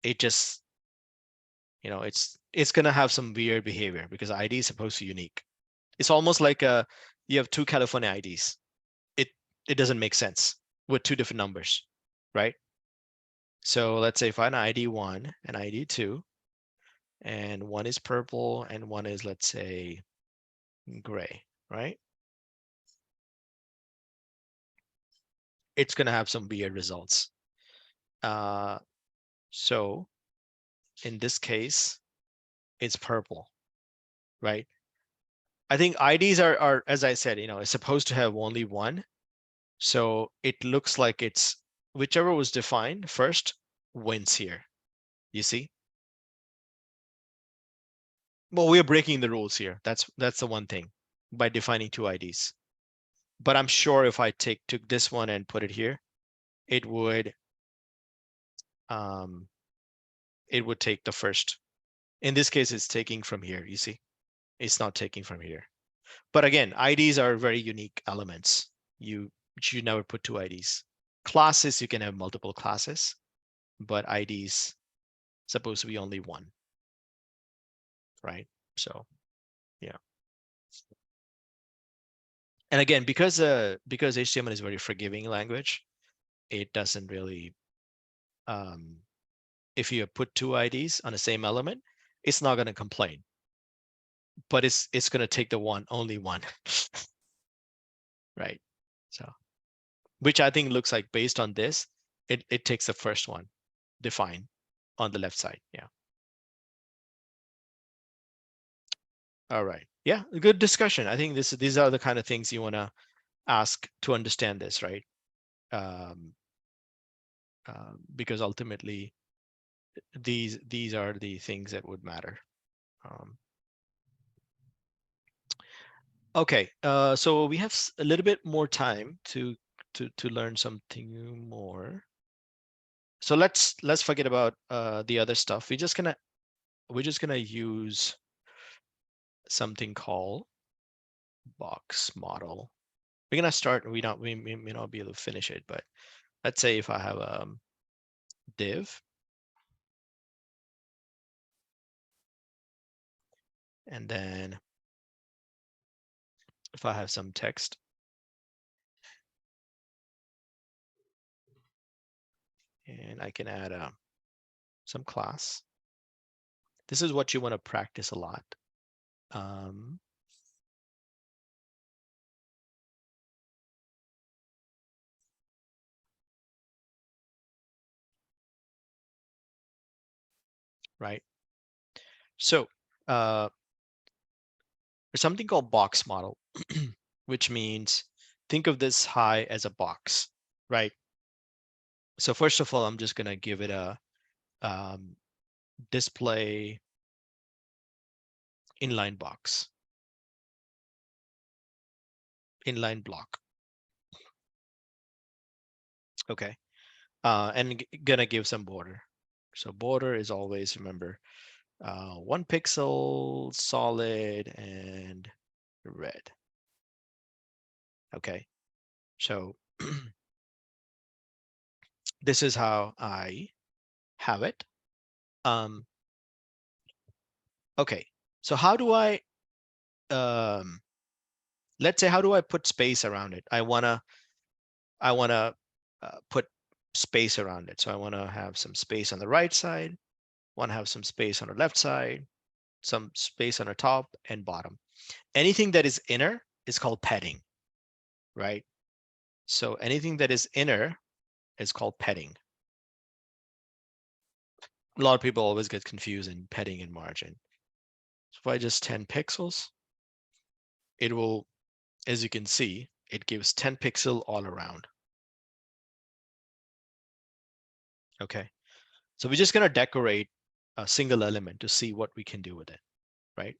It just, you know, it's gonna have some weird behavior because ID is supposed to be unique. It's almost like you have 2 California IDs. It doesn't make sense with 2 different numbers, right? So let's say if I have an ID 1 and ID 2, and one is purple and one is, let's say, gray, right? It's gonna have some weird results. So in this case, it's purple, right? I think IDs are, as I said, you know, it's supposed to have only one. So it looks like it's whichever was defined first wins here. You see? Well, we're breaking the rules here. That's the one thing by defining 2 IDs. But I'm sure if I took this one and put it here, it would take the first. In this case, it's taking from here. You see, it's not taking from here. But again, IDs are very unique elements. You never put 2 IDs. Classes, you can have multiple classes, but IDs supposed to be only one, right? So, yeah. And again, because HTML is a very forgiving language, it doesn't really, if you put 2 IDs on the same element, it's not going to complain. But it's going to take the only one, right? So, which I think looks like based on this, it takes the first one, define on the left side. Yeah. All right. Yeah, good discussion. I think these are the kind of things you want to ask to understand this, right? Because ultimately, these are the things that would matter. Okay, so we have a little bit more time to learn something more. So let's forget about the other stuff. We're just gonna use something called box model. We're gonna start. We may not be able to finish it, but let's say if I have a div, and then if I have some text, and I can add some class. This is what you want to practice a lot. Right. So there's something called box model, which means think of this high as a box, right? So first of all, I'm just gonna give it a display inline box, inline block. Okay, and gonna give some border. So border is always, remember, 1 pixel, solid, and red. Okay, so this is how I have it. Okay, so how do I, let's say, how do I put space around it? I wanna put space around it. So I wanna have some space on the right side, wanna have some space on the left side, some space on the top and bottom. Anything that is inner is called padding, right? So anything that is inner is called padding. A lot of people always get confused in padding and margin. So if I just 10 pixels, it will, as you can see, it gives 10 pixel all around. Okay, so we're just gonna decorate a single element to see what we can do with it, right?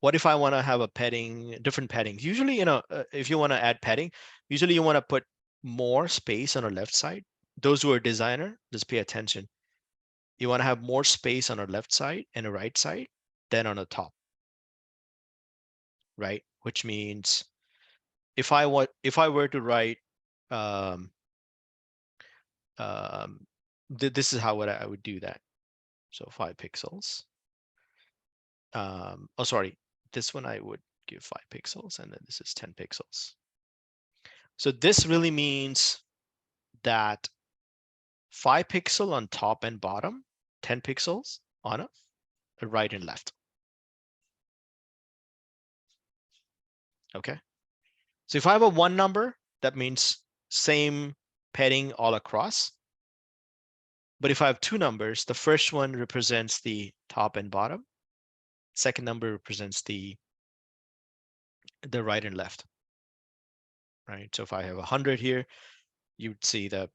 What if I want to have a padding, different padding? Usually, if you want to add padding, usually you want to put more space on the left side. Those who are designer, just pay attention. You want to have more space on the left side and the right side than on the top, right? Which means if I were to write, this is how I would do that. So 5 pixels. Oh, sorry, this one I would give 5 pixels, and then this is 10 pixels. So this really means that 5 pixel on top and bottom, 10 pixels on a right and left. Okay. So if I have a 1 number, that means same padding all across. But if I have 2 numbers, the first one represents the top and bottom. Second number represents the right and left. Right. So if I have 100 here, you'd see that,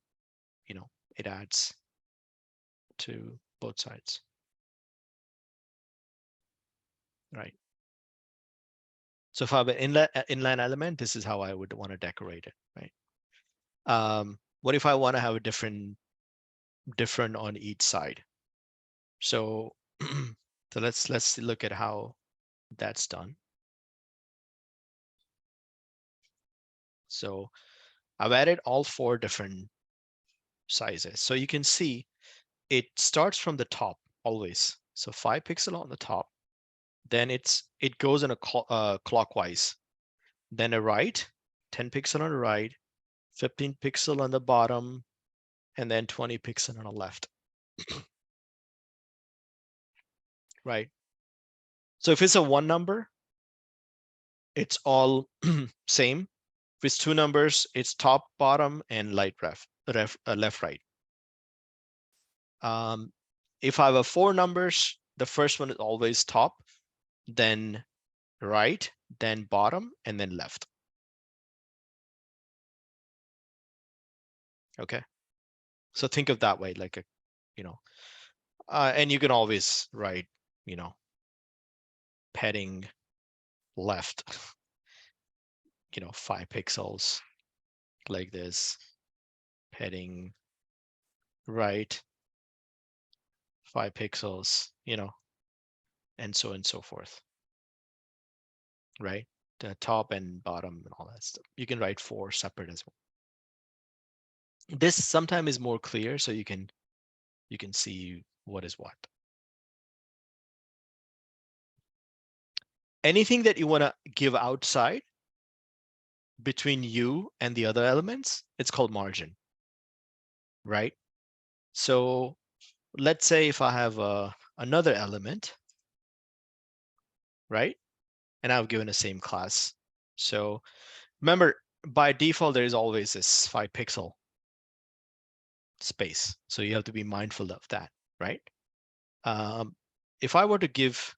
it adds to both sides. Right. So if I have an inline element, this is how I would want to decorate it, right? What if I want to have a different on each side? So, so let's look at how that's done. So I've added all 4 different sizes. So you can see it starts from the top always. So 5 pixel on the top, then it goes in a clockwise, then a right, 10 pixel on the right, 15 pixel on the bottom, and then 20 pixel on the left. Right. So if it's a 1 number, it's all same. If it's 2 numbers, it's top, bottom, and left, right. If I have a 4 numbers, the first one is always top, then right, then bottom, and then left. Okay. So think of that way, like a, and you can always write, padding left, 5 pixels like this, padding right, 5 pixels, and so on and so forth. Right? The top and bottom and all that stuff. You can write 4 separate as well. This sometimes is more clear, so you can see what is what. Anything that you want to give outside between you and the other elements, it's called margin. Right? So let's say if I have another element, right? And I've given the same class. So remember, by default, there is always this 5 pixel space. So you have to be mindful of that, right? If I were to give,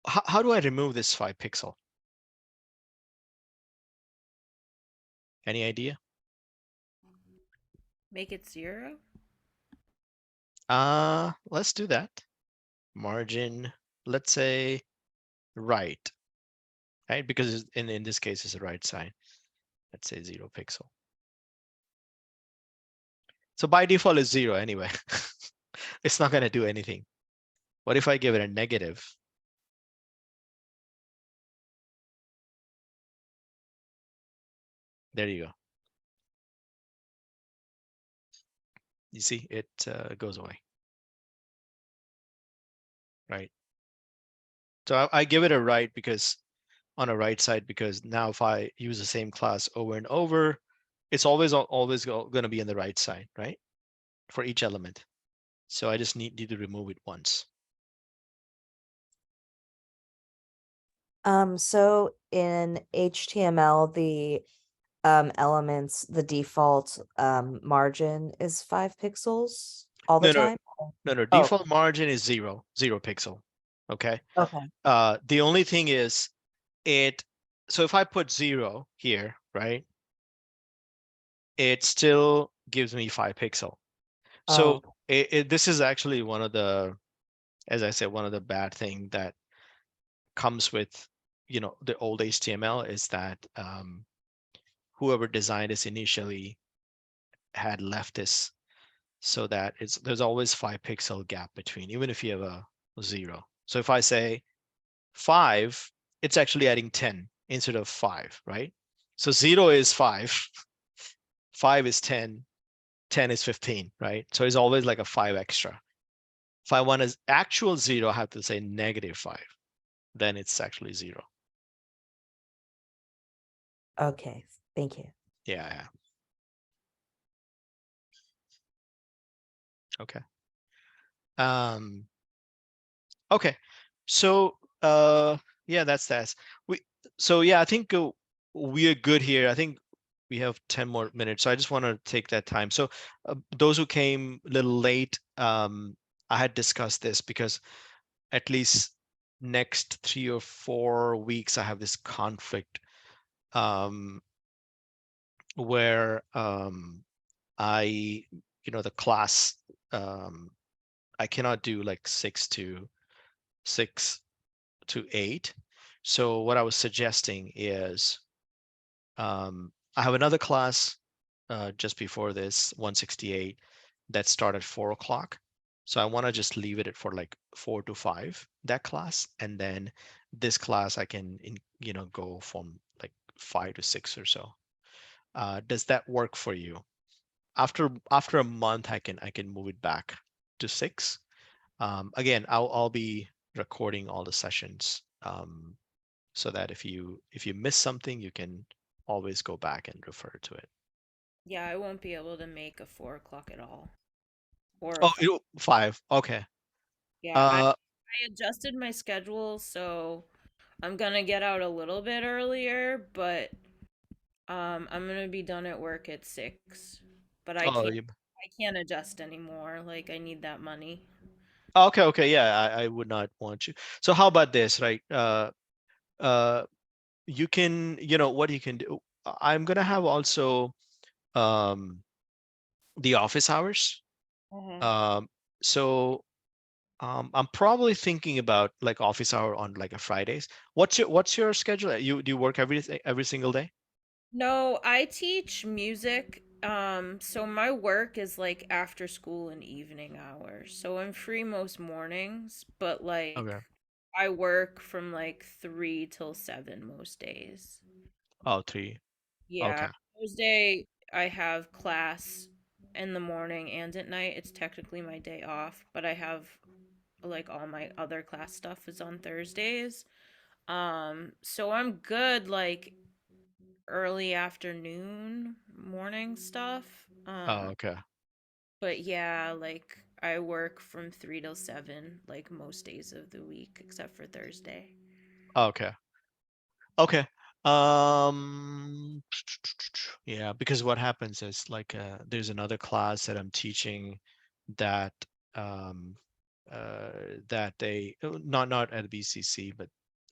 how do I remove this 5 pixel? Any idea? Make it 0? Let's do that. Margin, let's say right, because in this case, it's the right side. Let's say 0 pixel. So by default, it's 0 anyway. It's not going to do anything. What if I give it a negative? There you go. You see, it goes away. Right. So I give it a right because on a right side, because now if I use the same class over and over, it's always going to be on the right side, right? For each element. So I just need to remove it once. So in HTML, the elements, the default margin is 5 pixels all the time? No, default margin is 0 pixel. Okay. Okay. The only thing is so if I put 0 here, right? it still gives me 5 pixel. So Oh, this is actually one of the, as I said, one of the bad thing that comes with, the old HTML is that whoever designed this initially had left this so that there's always 5 pixel gap between, even if you have a 0. So if I say 5, it's actually adding 10 instead of 5, right? So 0 is 5, 5 is 10, 10 is 15, right? So it's always like a 5 extra. If I want an actual 0, I have to say -5. Then it's actually 0. okay. Thank you. Yeah. Okay. Okay. So yeah, that's that. I think we are good here. I think we have 10 more minutes. So I just want to take that time. So those who came a little late, I had discussed this because at least next 3 or 4 weeks I have this conflict where the class, I cannot do like 6 to 8. So what I was suggesting is I have another class just before this 168 that start at 4 o'clock. So I want to just leave it for like 4 to 5, that class. And then this class I can, go from like 5 to 6 or so. Does that work for you? After a month, I can move it back to 6. Again, I'll be recording all the sessions so that if you miss something, you can always go back and refer to it. Yeah, I won't be able to make a 4 o'clock at all. Or Oh, 5. 5. Okay. Yeah, I adjusted my schedule, so I'm gonna get out a little bit earlier, but I'm gonna be done at work at 6. But I Oh, can't adjust anymore. Like I need that money. okay. Yeah, I would not want you. So how about this, right? You can, what you can do. I'm gonna have also the office hours. So I'm probably thinking about like office hour on like a Fridays. What's your schedule? Do you work every single day? No, I teach music. So my work is like after school and evening hours. So I'm free most mornings, but like Okay. I work from like 3 till 7 most days. Oh, 3. Yeah. Okay. Thursday I have class in the morning and at night. It's technically my day off, but I have like all my other class stuff is on Thursdays. So I'm good like early afternoon, morning stuff. Oh, okay. But yeah, like I work from 3 till 7 like most days of the week except for Thursday. Okay. Okay. Um, yeah, because what happens is like there's another class that I'm teaching that um that they not at BCC but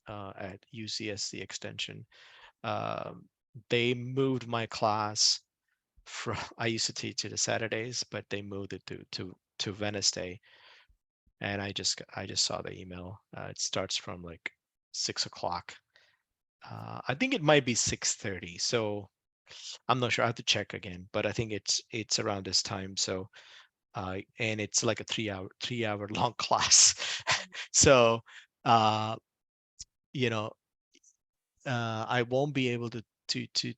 at UCSC Extension. They moved my class from I used to teach it Saturdays, but they moved it to Wednesday, and I just saw the email. It starts from like 6 o'clock. I think it might be 6:30. So I'm not sure. I have to check again, but I think it's around this time. So and it's like a 3 hour long class. So you know I won't be able to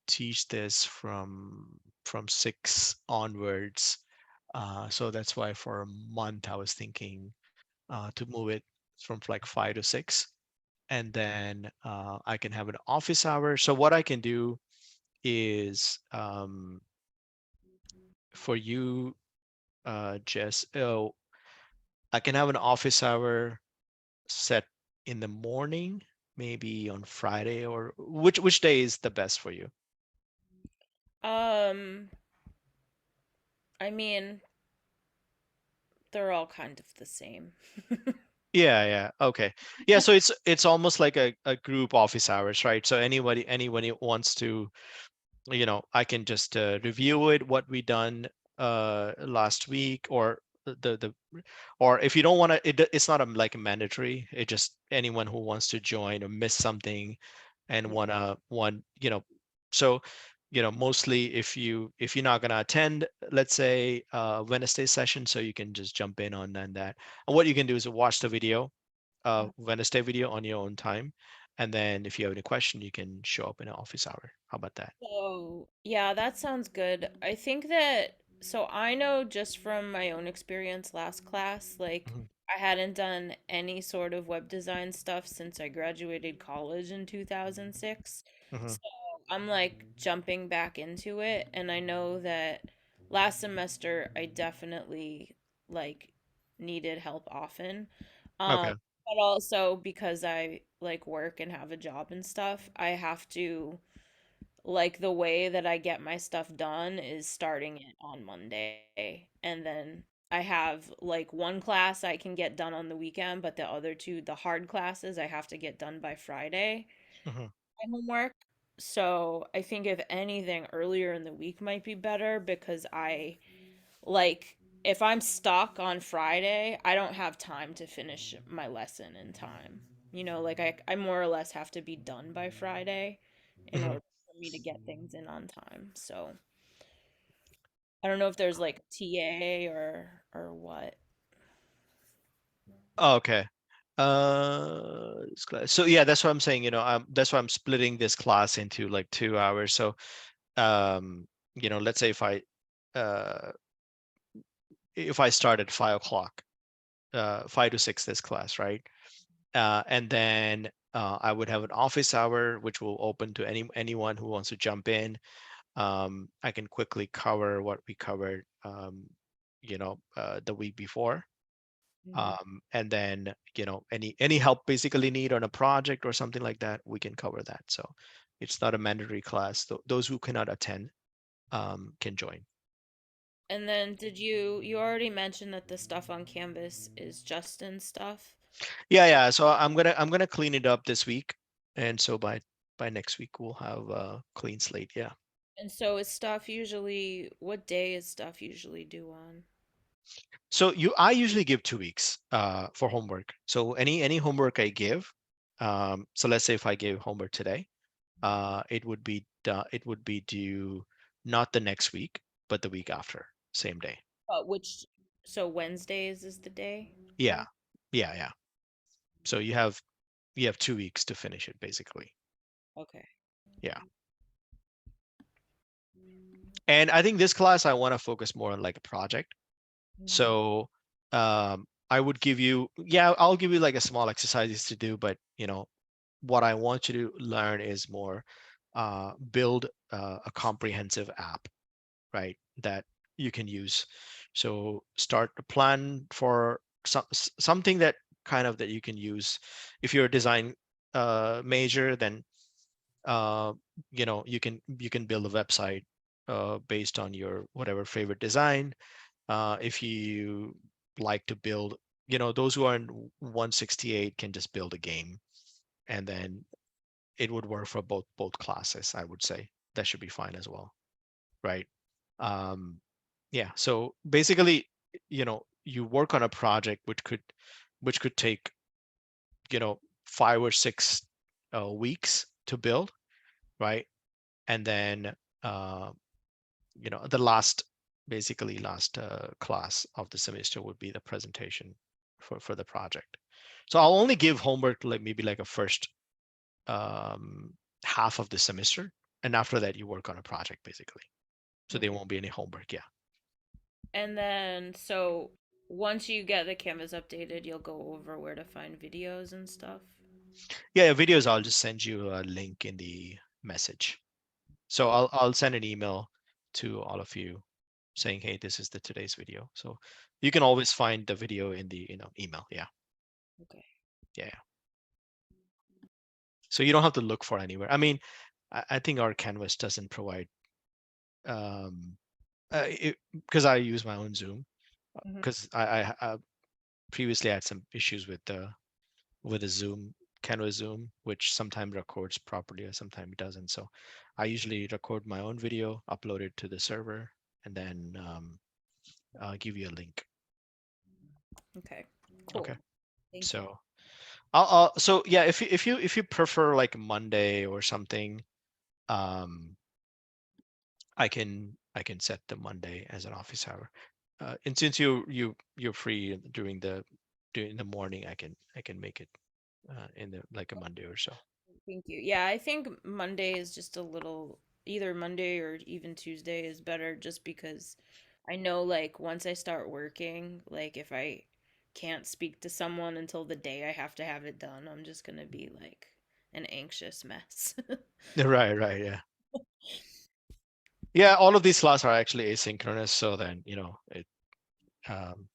teach this from 6 onwards. So that's why for a month I was thinking to move it from like 5 to 6, and then I can have an office hour. So what I can do is for you, Jess, I can have an office hour set in the morning, maybe on Friday, or which day is the best for you? Um, I mean, they're all kind of the same. Yeah. Okay. Yeah. So it's almost like a group office hours, right? So anybody who wants to I can just review it, what we done last week, or or if you don't want to, it's not like a mandatory. It just anyone who wants to join or miss something and so mostly if you're not going to attend, let's say Wednesday session, so you can just jump in on that. And what you can do is watch the video, Wednesday video on your own time. And then if you have any question, you can show up in an office hour. How about that? So, yeah, that sounds good. I think that, so I know just from my own experience last class, like, Mhm, I hadn't done any sort of web design stuff since I graduated college in 2006. mhm, So I'm like jumping back into it, and I know that last semester I definitely like needed help often. okay. But also because I like work and have a job and stuff, I have to like the way that I get my stuff done is starting it on Monday. And then I have like one class I can get done on the weekend, but the other two, the hard classes, I have to get done by Friday. Mhm. My homework. So I think if anything, earlier in the week might be better because I like if I'm stuck on Friday, I don't have time to finish my lesson in time. Like I more or less have to be done by Friday in Mhm. order for me to get things in on time. So I don't know if there's like TA or what. Oh, okay. So yeah, that's what I'm saying. That's why I'm splitting this class into like 2 hours. So, um, let's say uh, if I start at 5 o'clock, 5 to 6 this class, right? And then I would have an office hour, which will open to anyone who wants to jump in. I can quickly cover what we covered, the week before. Mhm. And then any help basically need on a project or something like that, we can cover that. So it's not a mandatory class. Those who cannot attend can join. And then you already mentioned that the stuff on Canvas is Justin's stuff? Yeah. So I'm gonna clean it up this week, and so by next week we'll have a clean slate. Yeah. And so is stuff usually, what day is stuff usually due on? So I usually give 2 weeks for homework. So any homework I give, so let's say if I gave homework today, it would be due not the next week, but the week after, same day. Which, so Wednesdays is the day? Yeah, yeah. So you have 2 weeks to finish it basically. Okay. Yeah. And I think this class I want to focus more on like a project. Mhm. So I would give you, yeah, I'll give you like a small exercises to do, but what I want you to learn is more build a comprehensive app, right? That you can use. So start to plan for something that kind of that you can use. If you're a design major, then uh, you can build a website based on your whatever favorite design. If you like to build, those who are in 168 can just build a game, and then it would work for both classes. I would say that should be fine as well, right? Um, yeah. So basically, you work on a project which could take 5 or 6 weeks to build, right? And then uh, the last class of the semester would be the presentation for the project. So I'll only give homework like maybe like a first um, half of the semester, and after that you work on a project basically. So there Okay. won't be any homework. Yeah. And then, so once you get the Canvas updated, you'll go over where to find videos and stuff. Yeah, videos, I'll just send you a link in the message. So Oh, I'll send an email to all of you saying, hey, this is the today's video. So you can always find the video in the email. Yeah. okay. Yeah. So you don't have to look for anywhere. I mean, I think our Canvas doesn't provide um because I use my own Zoom, Mhm. because I previously had some issues with the Zoom Canva Zoom, which sometimes records properly or sometimes doesn't. So I usually record my own video, upload it to the server, and then I'll give you a link. Okay. Cool. Okay. Thank you. So so yeah, if you prefer like Monday or something, I can set the Monday as an office hour. And since you're free during the morning, I can make it in the like a Monday or so. Thank you. Yeah, I think Monday is just a little, either Monday or even Tuesday is better just because I know like once I start working, like if I can't speak to someone until the day I have to have it done, I'm just gonna be like an anxious mess. Right, right, yeah. Yeah, all of these slots are actually asynchronous, so then um,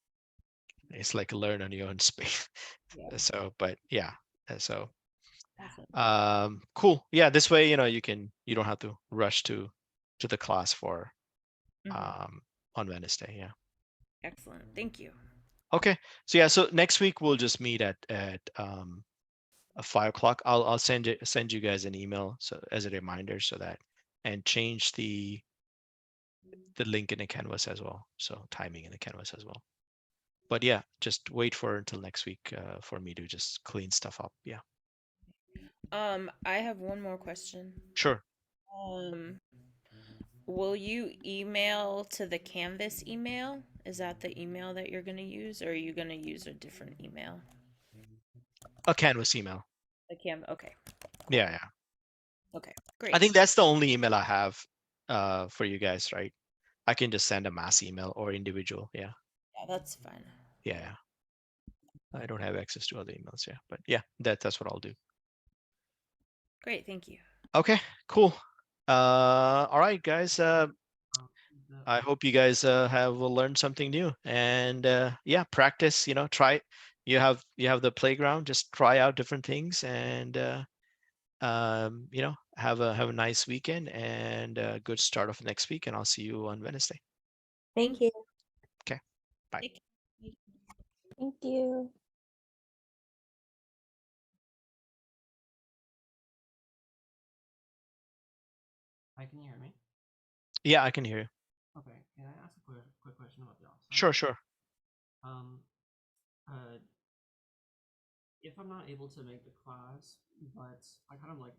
it's like learn on your own space. Yeah. So, but yeah, so Awesome. cool. Yeah, this way you don't have to rush to the class for Mhm. on Wednesday. Yeah. Excellent. Thank you. Okay. So yeah, so next week we'll just meet at 5 o'clock. I'll send you guys an email so as a reminder so that and change the link in the canvas as well. So timing in the canvas as well. But yeah, just wait for until next week for me to just clean stuff up. Yeah. I have one more question. Sure. Um, will you email to the Canvas email? Is that the email that you're gonna use, or are you gonna use a different email? A canvas email. The Canvas. Okay. Yeah, yeah. Okay. I Great. think that's the only email I have for you guys, right? I can just send a mass email or individual. Yeah. Yeah, that's fine. Yeah, yeah. I don't have access to other emails. Yeah. But yeah, that's what I'll do. Great. Thank you. Okay, cool. All right, guys. I hope you guys have learned something new. And yeah, practice, try. You have the playground, just try out different things and have a nice weekend and a good start of next week. And I'll see you on Wednesday. Thank you. Okay, bye. Take care. Thank you. Hi, can you hear me? Yeah, I can hear you. Okay, can I ask a quick question about the offsite? Sure, sure. Um, uh, if I'm not able to make the class, but I kind of like